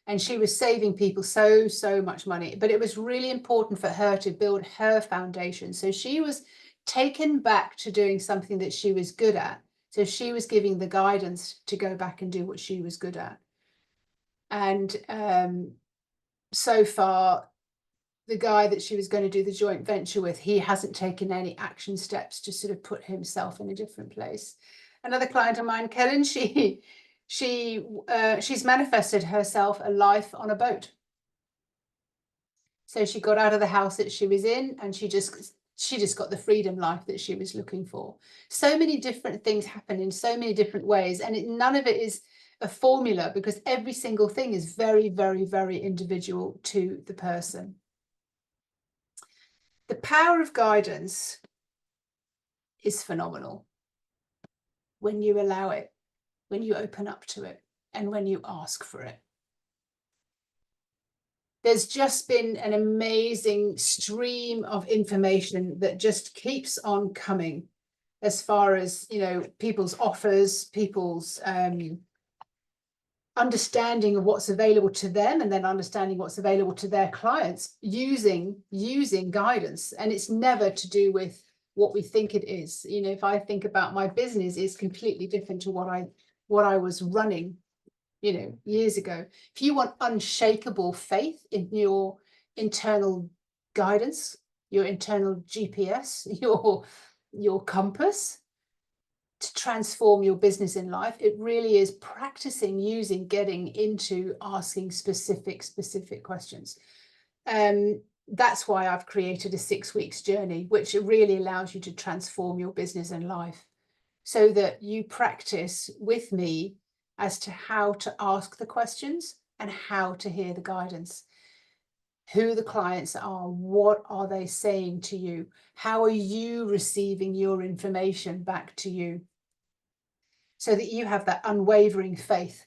and she was saving people so much money. But it was really important for her to build her foundation. So she was taken back to doing something that she was good at. So she was giving the guidance to go back and do what she was good at. And so far, the guy that she was going to do the joint venture with, he hasn't taken any action steps to sort of put himself in a different place. Another client of mine, Kellen, she's manifested herself a life on a boat. So she got out of the house that she was in, and she just got the freedom life that she was looking for. So many different things happen in so many different ways, and none of it is a formula, because every single thing is very, very, very individual to the person. The power of guidance is phenomenal when you allow it, when you open up to it, and when you ask for it. There's just been an amazing stream of information that just keeps on coming, as far as, you know, people's offers, people's understanding of what's available to them, and then understanding what's available to their clients using guidance. And it's never to do with what we think it is. You know, if I think about my business, it's completely different to what I was running, you know, years ago. If you want unshakable faith in your internal guidance, your internal GPS, your compass, to transform your business in life, it really is practicing getting into asking specific questions. That's why I've created a 6 weeks journey, which really allows you to transform your business and life, so that you practice with me as to how to ask the questions and how to hear the guidance. Who the clients are, what are they saying to you? How are you receiving your information back to you? So that you have that unwavering faith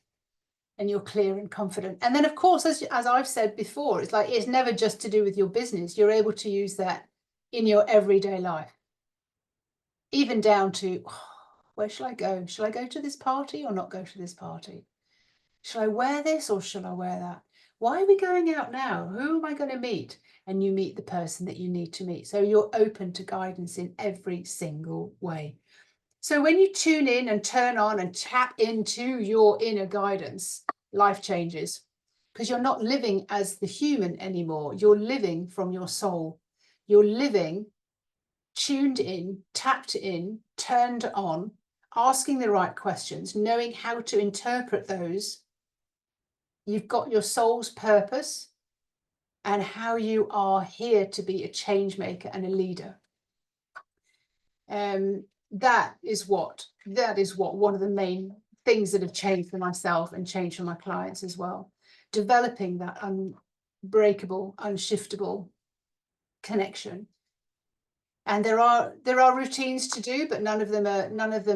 and you're clear and confident. And then, of course, as I've said before, it's like, it's never just to do with your business. You're able to use that in your everyday life, even down to, oh, where shall I go? Shall I go to this party or not go to this party? Shall I wear this or shall I wear that? Why are we going out now? Who am I going to meet? And you meet the person that you need to meet. So you're open to guidance in every single way. So when you tune in and turn on and tap into your inner guidance, life changes, because you're not living as the human anymore. You're living from your soul. You're living tuned in, tapped in, turned on, asking the right questions, knowing how to interpret those. You've got your soul's purpose and how you are here to be a change maker and a leader. That is what one of the main things that have changed for myself and changed for my clients as well. Developing that unbreakable, unshiftable connection. And there are routines to do, but none of them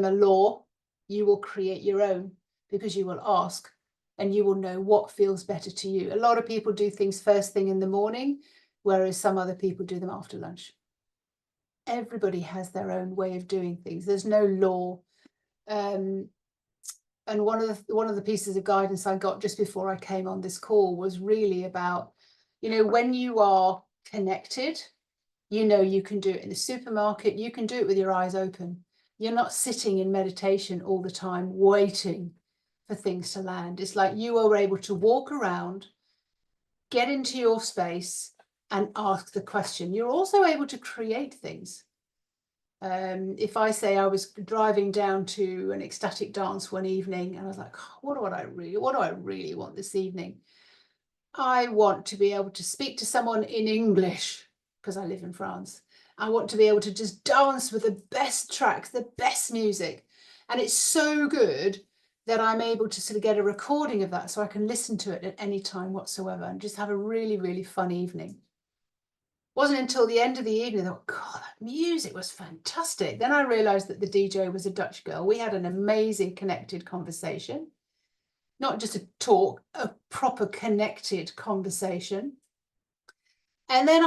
are law. You will create your own, because you will ask and you will know what feels better to you. A lot of people do things first thing in the morning, whereas some other people do them after lunch. Everybody has their own way of doing things. There's no law. And one of the pieces of guidance I got just before I came on this call was really about, you know, when you are connected, you know, you can do it in the supermarket, you can do it with your eyes open. You're not sitting in meditation all the time waiting for things to land. It's like you are able to walk around, get into your space and ask the question. You're also able to create things. If I say I was driving down to an ecstatic dance one evening and I was like, oh, what do I really want this evening? I want to be able to speak to someone in English, because I live in France. I want to be able to just dance with the best tracks, the best music. And it's so good that I'm able to sort of get a recording of that so I can listen to it at any time whatsoever and just have a really, really fun evening. Wasn't until the end of the evening I thought, God, that music was fantastic. Then I realized that the DJ was a Dutch girl. We had an amazing connected conversation, not just a talk, a proper connected conversation. And then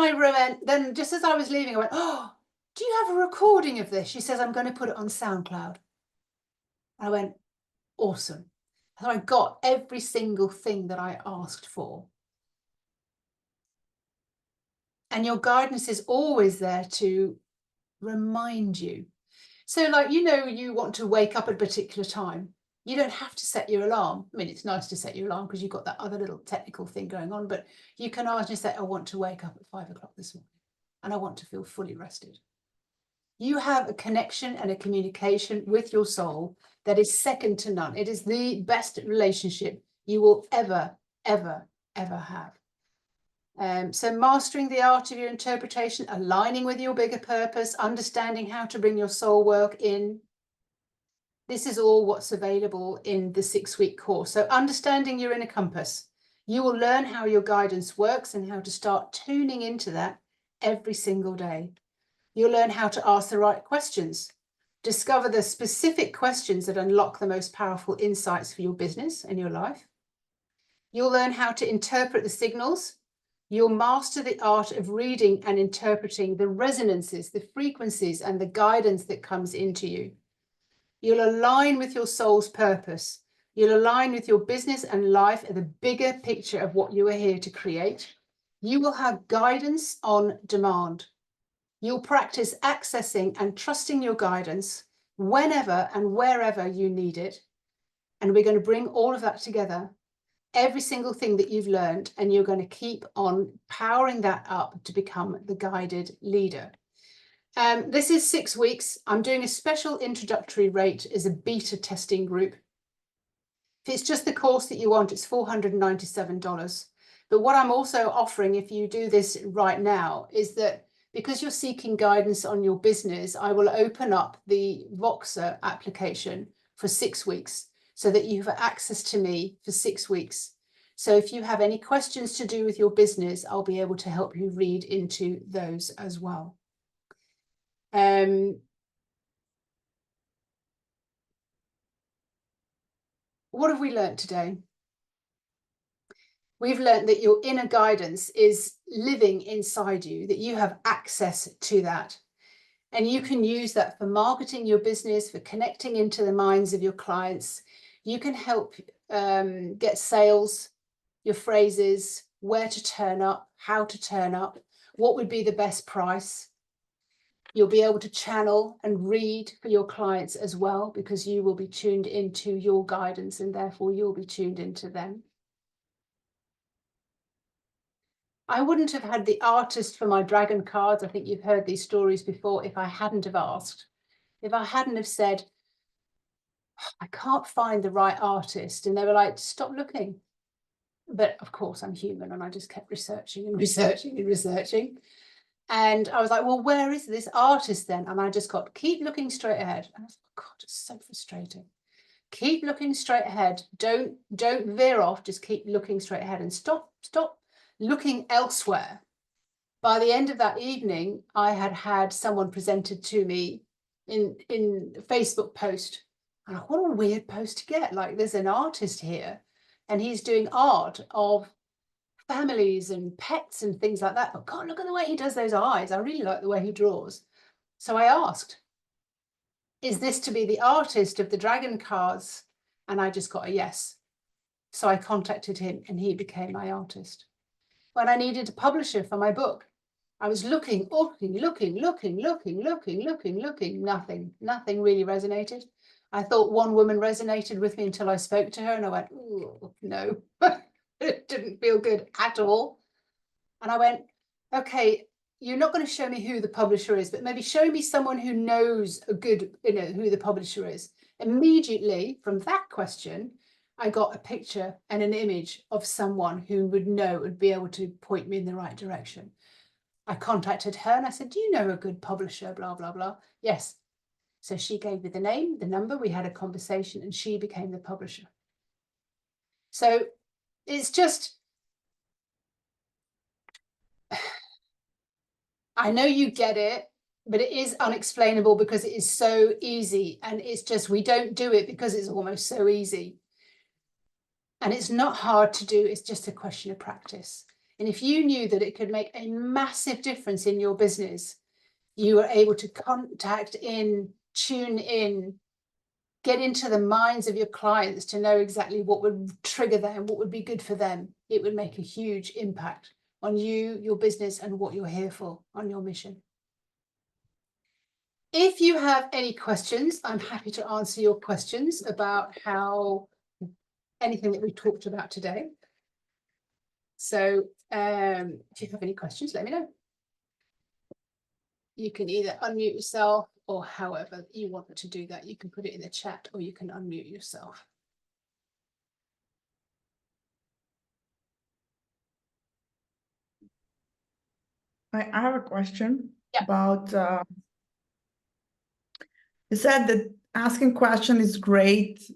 then just as I was leaving, I went, oh, do you have a recording of this? She says, I'm going to put it on SoundCloud. I went, awesome. that I got every single thing that I asked for. And your guidance is always there to remind you. So like, you know, you want to wake up at a particular time. You don't have to set your alarm. I mean, it's nice to set your alarm because you've got that other little technical thing going on, but you can always say, I want to wake up at 5 o'clock this morning and I want to feel fully rested. You have a connection and a communication with your soul that is second to none. It is the best relationship you will ever, ever, ever have. So mastering the art of your interpretation, aligning with your bigger purpose, understanding how to bring your soul work in. This is all what's available in the 6-week course. So understanding your inner compass. You will learn how your guidance works and how to start tuning into that every single day. You'll learn how to ask the right questions. Discover the specific questions that unlock the most powerful insights for your business and your life. You'll learn how to interpret the signals. You'll master the art of reading and interpreting the resonances, the frequencies, and the guidance that comes into you. You'll align with your soul's purpose. You'll align with your business and life at the bigger picture of what you are here to create. You will have guidance on demand. You'll practice accessing and trusting your guidance whenever and wherever you need it. And we're going to bring all of that together, every single thing that you've learned, and you're going to keep on powering that up to become the guided leader. This is 6 weeks. I'm doing a special introductory rate as a beta testing group. If it's just the course that you want, it's $497. But what I'm also offering, if you do this right now, is that because you're seeking guidance on your business, I will open up the Voxer application for 6 weeks so that you have access to me for 6 weeks. So if you have any questions to do with your business, I'll be able to help you read into those as well. What have we learned today? We've learned that your inner guidance is living inside you, that you have access to that. And you can use that for marketing your business, for connecting into the minds of your clients. You can help get sales, your phrases, where to turn up, how to turn up, what would be the best price. You'll be able to channel and read for your clients as well, because you will be tuned into your guidance and therefore you'll be tuned into them. I wouldn't have had the artist for my dragon cards. I think you've heard these stories before. If I hadn't have asked, if I hadn't have said, I can't find the right artist, and they were like, stop looking. But of course I'm human and I just kept researching and researching and researching. And I was like, well, where is this artist then? And I just got, keep looking straight ahead. And I was like, God, it's so frustrating. Keep looking straight ahead. Don't veer off. Just keep looking straight ahead and stop looking elsewhere. By the end of that evening, I had someone presented to me in a Facebook post. And what a weird post to get. Like, there's an artist here and he's doing art of families and pets and things like that. But God, look at the way he does those eyes. I really like the way he draws. So I asked, is this to be the artist of the dragon cards? And I just got a yes. So I contacted him and he became my artist. When I needed a publisher for my book, I was looking, nothing really resonated. I thought one woman resonated with me until I spoke to her and I went, oh, no. It didn't feel good at all. And I went, okay, you're not going to show me who the publisher is, but maybe show me someone who knows a good, who the publisher is. Immediately from that question, I got a picture and an image of someone who would know, would be able to point me in the right direction. I contacted her and I said, do you know a good publisher, blah, blah, blah. Yes. So she gave me the name, the number, we had a conversation and she became the publisher. So it's just, I know you get it, but it is unexplainable because it is so easy. And it's just, we don't do it because it's almost so easy. And it's not hard to do. It's just a question of practice. And if you knew that it could make a massive difference in your business, you were able to contact in, tune in, get into the minds of your clients to know exactly what would trigger them, what would be good for them, it would make a huge impact on you, your business, and what you're here for, on your mission. If you have any questions, I'm happy to answer your questions about how anything that we talked about today. So if you have any questions, let me know. You can either unmute yourself, or however you want to do that. You can put it in the chat, or you can unmute yourself. I have a question. Yeah. About, you said that asking question is great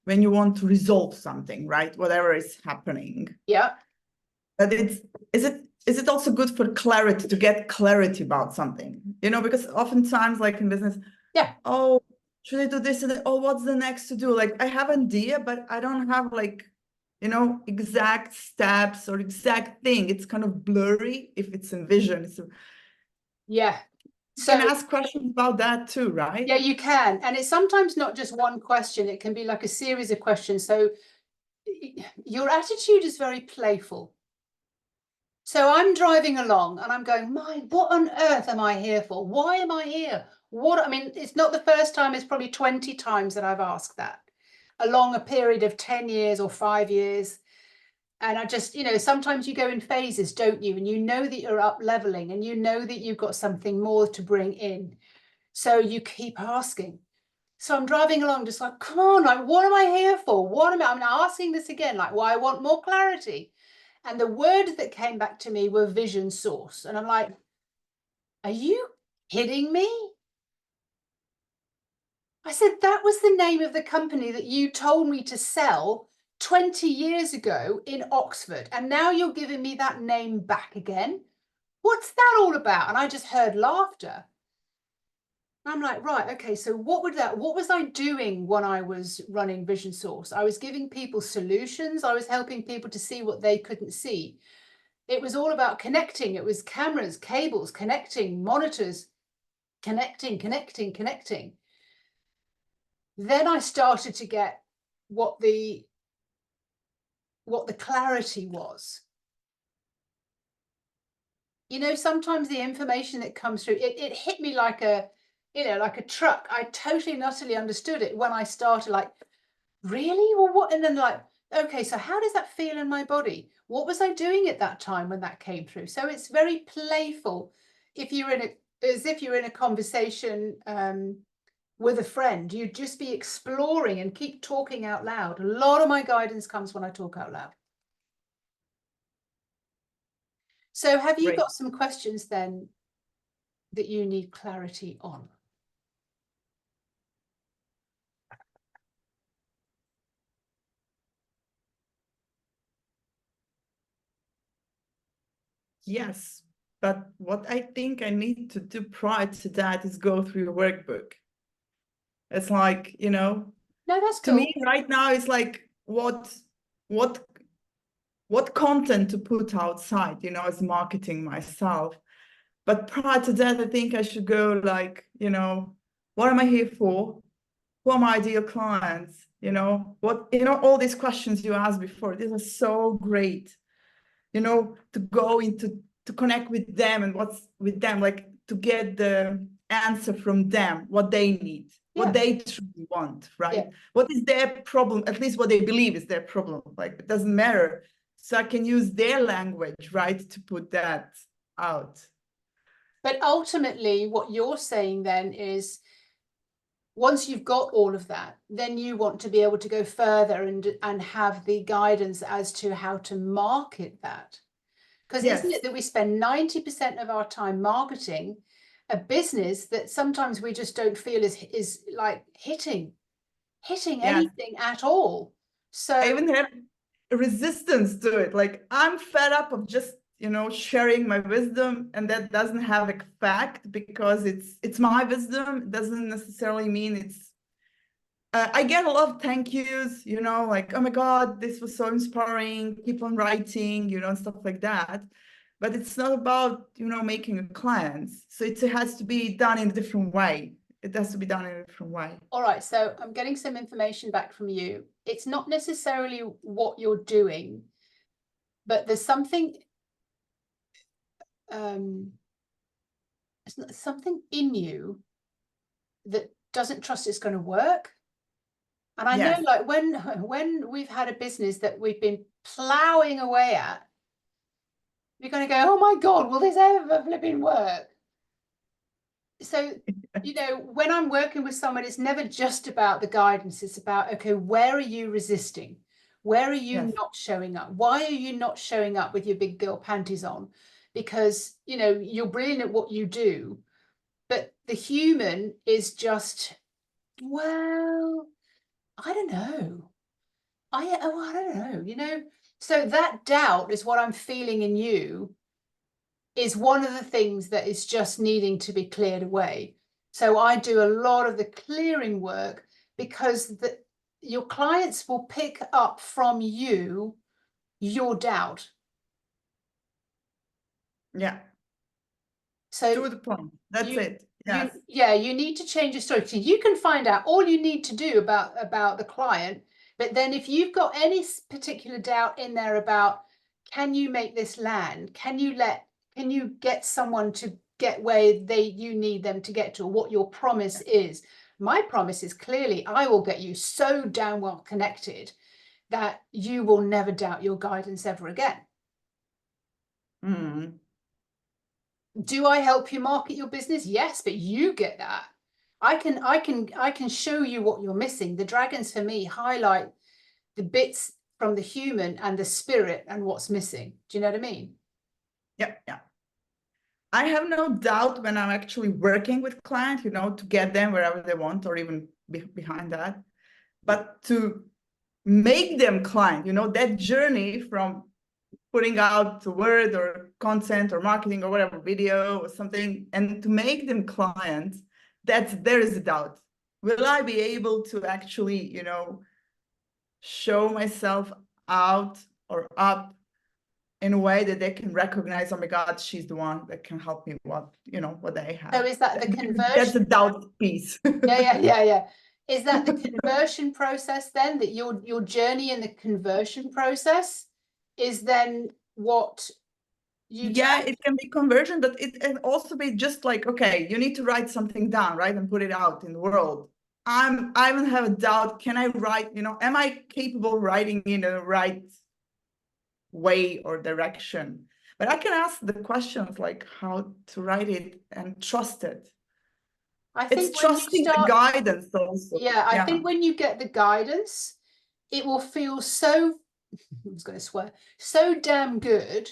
when you want to resolve something, right? Whatever is happening. Yeah. But is it also good for clarity, to get clarity about something? You know, because oftentimes, like in business, yeah, oh, should I do this? And oh, what's the next to do? Like, I have an idea, but I don't have, like, you know, exact steps or exact thing. It's kind of blurry if it's in vision. So yeah. you can ask questions about that too, right? Yeah, you can. And it's sometimes not just one question. It can be like a series of questions. So your attitude is very playful. So I'm driving along and I'm going, what on earth am I here for? Why am I here? I mean, it's not the first time, it's probably 20 times that I've asked that along a period of 10 years or 5 years. And I just, you know, sometimes you go in phases, don't you? And you know that you're up leveling and you know that you've got something more to bring in. So you keep asking. So I'm driving along just like, come on, like, what am I here for? I'm asking this again, like, well, I want more clarity. And the words that came back to me were vision source. And I'm like, are you kidding me? I said, that was the name of the company that you told me to sell 20 years ago in Oxford. And now you're giving me that name back again. What's that all about? And I just heard laughter. I'm like, right, okay, so what was I doing when I was running Vision Source? I was giving people solutions. I was helping people to see what they couldn't see. It was all about connecting. It was cameras, cables, connecting, monitors, connecting. Then I started to get what the clarity was. You know, sometimes the information that comes through, it hit me like a, you know, like a truck. I totally and utterly understood it when I started, like, really? Well, what? And then like, okay, so how does that feel in my body? What was I doing at that time when that came through? So it's very playful. If you're as if you're in a conversation with a friend, you'd just be exploring and keep talking out loud. A lot of my guidance comes when I talk out loud. So have you got some questions then that you need clarity on? Yes, but what I think I need to do prior to that is go through your workbook. It's like, you know, no, that's to cool. me right now, it's like what content to put outside, you know, as marketing myself. But prior to that, I think I should go like, you know, what am I here for? Who are my ideal clients? You know, all these questions you asked before, these are so great, you know, to go into, to connect with them and what's with them, like to get the answer from them, what they need, what they truly want, right? What is their problem, at least what they believe is their problem. Like, it doesn't matter. So I can use their language, right, to put that out. But ultimately, what you're saying then is, once you've got all of that, then you want to be able to go further and have the guidance as to how to market that. Because isn't it that we spend 90% of our time marketing a business that sometimes we just don't feel is like hitting anything at all. So I even have resistance to it. Like, I'm fed up of just, you know, sharing my wisdom, and that doesn't have effect because it's my wisdom. It doesn't necessarily mean it's I get a lot of thank yous, you know, like, oh my God, this was so inspiring, keep on writing, you know, and stuff like that. But it's not about, you know, making a client. So it has to be done in a different way. it has to be done in a different way. All right, so I'm getting some information back from you. It's not necessarily what you're doing, but there's something something in you that doesn't trust it's going to work. And I know, Yes. like, when we've had a business that we've been plowing away at, you're going to go, oh my God, will this ever flipping work? So, you know, when I'm working with someone, it's never just about the guidance. It's about, okay, where are you resisting? Where are you Yes. not showing up? Why are you not showing up with your big girl panties on? Because, you know, you're brilliant at what you do, but the human is just, well, I don't know. I don't know, you know. So that doubt is what I'm feeling in you, is one of the things that is just needing to be cleared away. So I do a lot of the clearing work, because your clients will pick up from you your doubt. Yeah. So To the point. That's it. Yes. you need to change your story. So you can find out all you need to do about the client, but then if you've got any particular doubt in there about, can you make this land? Can you get someone to get where you need them to get to, what your promise is? My promise is clearly, I will get you so damn well connected that you will never doubt your guidance ever again. Mm. Do I help you market your business? Yes, but you get that. I can show you what you're missing. The dragons for me highlight the bits from the human and the spirit and what's missing. Do you know what I mean? Yeah, yeah. I have no doubt when I'm actually working with clients, you know, to get them wherever they want, or even behind that. But to make them client, you know, that journey from putting out the word or content or marketing or whatever, video or something, and to make them clients, there is a doubt. Will I be able to actually, you know, show myself out or up in a way that they can recognize, oh my God, she's the one that can help me what they have. So is that the conversion? That's a doubt piece. Yeah. Is that the conversion process then, that your journey in the conversion process is then what you Yeah, it can be conversion, but it can also be just like, okay, you need to write something down, right? And put it out in the world. I even have a doubt, can I write, you know, am I capable of writing in the right way or direction? But I can ask the questions like how to write it and trust it. I think It's trusting the guidance also. Yeah, I think when you get the guidance, it will feel so, I was going to swear, so damn good.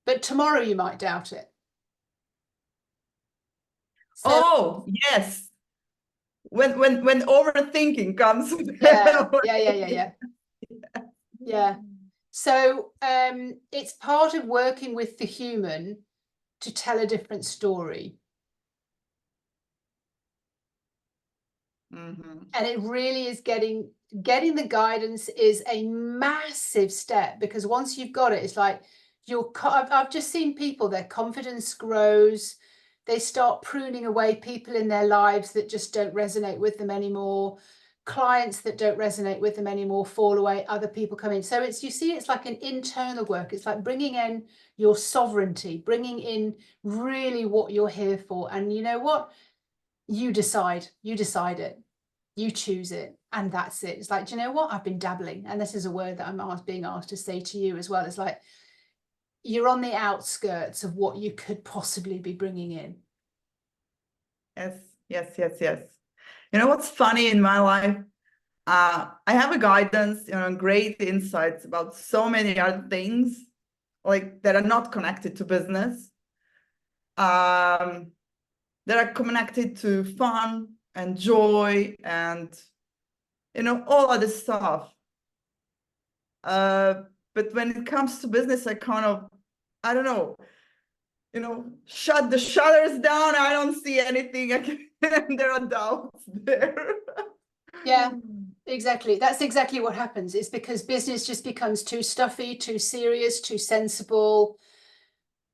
But tomorrow you might doubt it. So, oh, yes. When overthinking comes. Yeah. So it's part of working with the human to tell a different story. Mm-hmm. And it really is getting the guidance is a massive step, because once you've got it, it's like I've just seen people, their confidence grows, they start pruning away people in their lives that just don't resonate with them anymore, clients that don't resonate with them anymore fall away, other people come in. So it's like an internal work. It's like bringing in your sovereignty, bringing in really what you're here for. And you know what? You decide it, you choose it, and that's it. It's like, do you know what? I've been dabbling, and this is a word that I'm being asked to say to you as well. It's like, you're on the outskirts of what you could possibly be bringing in. Yes. You know what's funny in my life? I have a guidance, you know, and great insights about so many other things, like that are not connected to business, that are connected to fun and joy and, you know, all other stuff. But when it comes to business, I kind of, I don't know, you know, shut the shutters down. I don't see anything. There are doubts there. Yeah, exactly. That's exactly what happens. It's because business just becomes too stuffy, too serious, too sensible.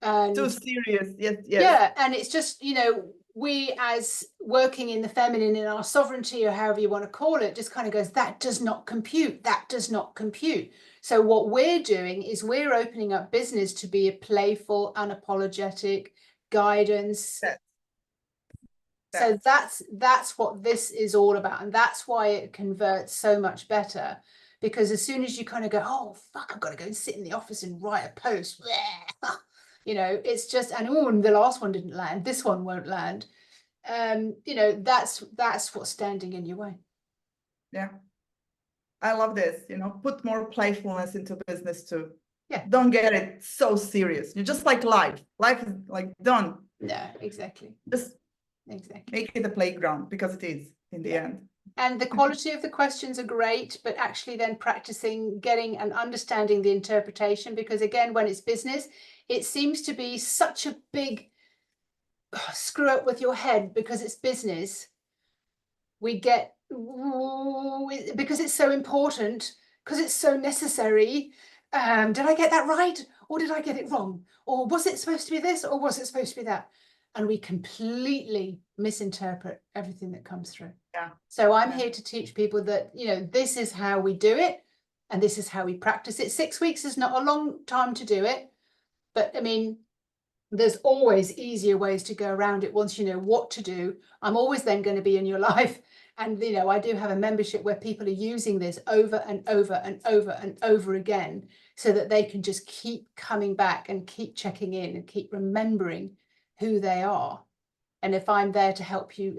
And Too serious. Yes, yes. yeah, and it's just, you know, we as working in the feminine, in our sovereignty, or however you want to call it, just kind of goes, that does not compute. That does not compute. So what we're doing is we're opening up business to be a playful, unapologetic guidance. So that's what this is all about. And that's why it converts so much better. Because as soon as you kind of go, oh, fuck, I've got to go and sit in the office and write a post. You know, it's just, and oh, the last one didn't land. This one won't land. You know, that's what's standing in your way. Yeah. I love this, you know, put more playfulness into business too. Yeah. Don't get it so serious. You're just like life. Life is like done. No, exactly. Just Exactly. make it a playground, because it is in the end. And the quality of the questions are great, but actually then practicing, getting and understanding the interpretation, because again, when it's business, it seems to be such a big screw up with your head because it's business. We get, because it's so important, because it's so necessary. Did I get that right? Or did I get it wrong? Or was it supposed to be this? Or was it supposed to be that? And we completely misinterpret everything that comes through. Yeah. So I'm here to teach people that, you know, this is how we do it. And this is how we practice it. 6 weeks is not a long time to do it. But I mean, there's always easier ways to go around it once you know what to do. I'm always then going to be in your life. And, you know, I do have a membership where people are using this over and over and over and over again, so that they can just keep coming back and keep checking in and keep remembering who they are. And if I'm there to help you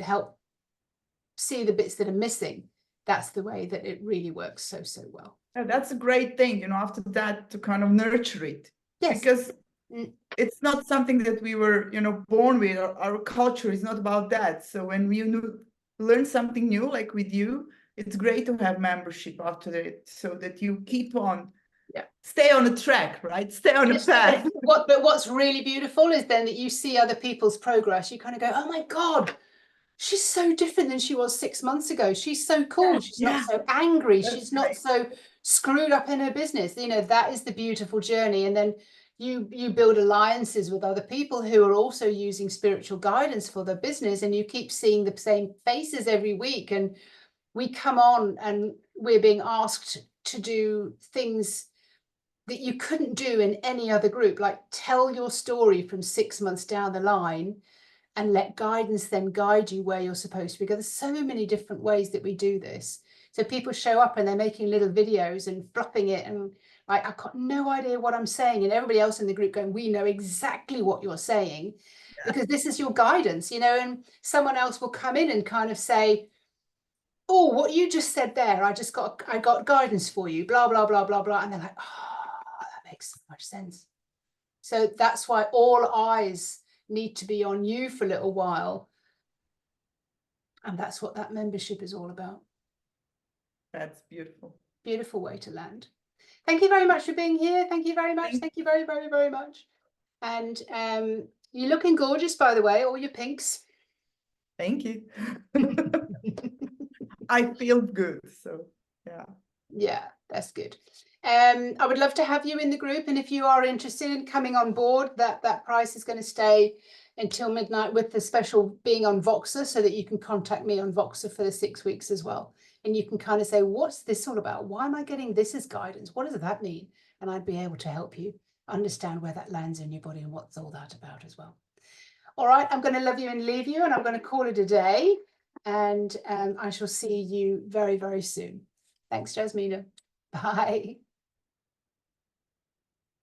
see the bits that are missing, that's the way that it really works so well. Yeah, that's a great thing, you know, after that, to kind of nurture it. Yes. Because it's not something that we were, you know, born with. Our culture is not about that. So when you learn something new, like with you, it's great to have membership after it, so that you keep on, stay on the track, right? Stay on the path. But what's really beautiful is then that you see other people's progress. You kind of go, oh my God, she's so different than she was 6 months ago. She's so cool. She's not so angry. She's not so screwed up in her business. You know, that is the beautiful journey. And then you build alliances with other people who are also using spiritual guidance for their business, and you keep seeing the same faces every week. And we come on and we're being asked to do things that you couldn't do in any other group, like tell your story from 6 months down the line and let guidance then guide you where you're supposed to be. Because there's so many different ways that we do this. So people show up and they're making little videos and flopping it, and like, I've got no idea what I'm saying. And everybody else in the group going, we know exactly what you're saying, because this is your guidance, you know. And someone else will come in and kind of say, oh, what you just said there, I got guidance for you, blah, blah, blah, blah, blah. And they're like, oh, that makes so much sense. So that's why all eyes need to be on you for a little while. And that's what that membership is all about. That's beautiful. Beautiful way to land. Thank you very much for being here. Thank you very much. Thank you very, very, very much. And you're looking gorgeous, by the way, all your pinks. Thank you. I feel good, so yeah, that's good. I would love to have you in the group, and if you are interested in coming on board, that price is going to stay until midnight, with the special being on Voxer, so that you can contact me on Voxer for the 6 weeks as well. And you can kind of say, what's this all about? Why am I getting this as guidance? What does that mean? And I'd be able to help you understand where that lands in your body and what's all that about as well. All right, I'm going to love you and leave you, and I'm going to call it a day. And I shall see you very, very soon. Thanks, Jasmina. Bye.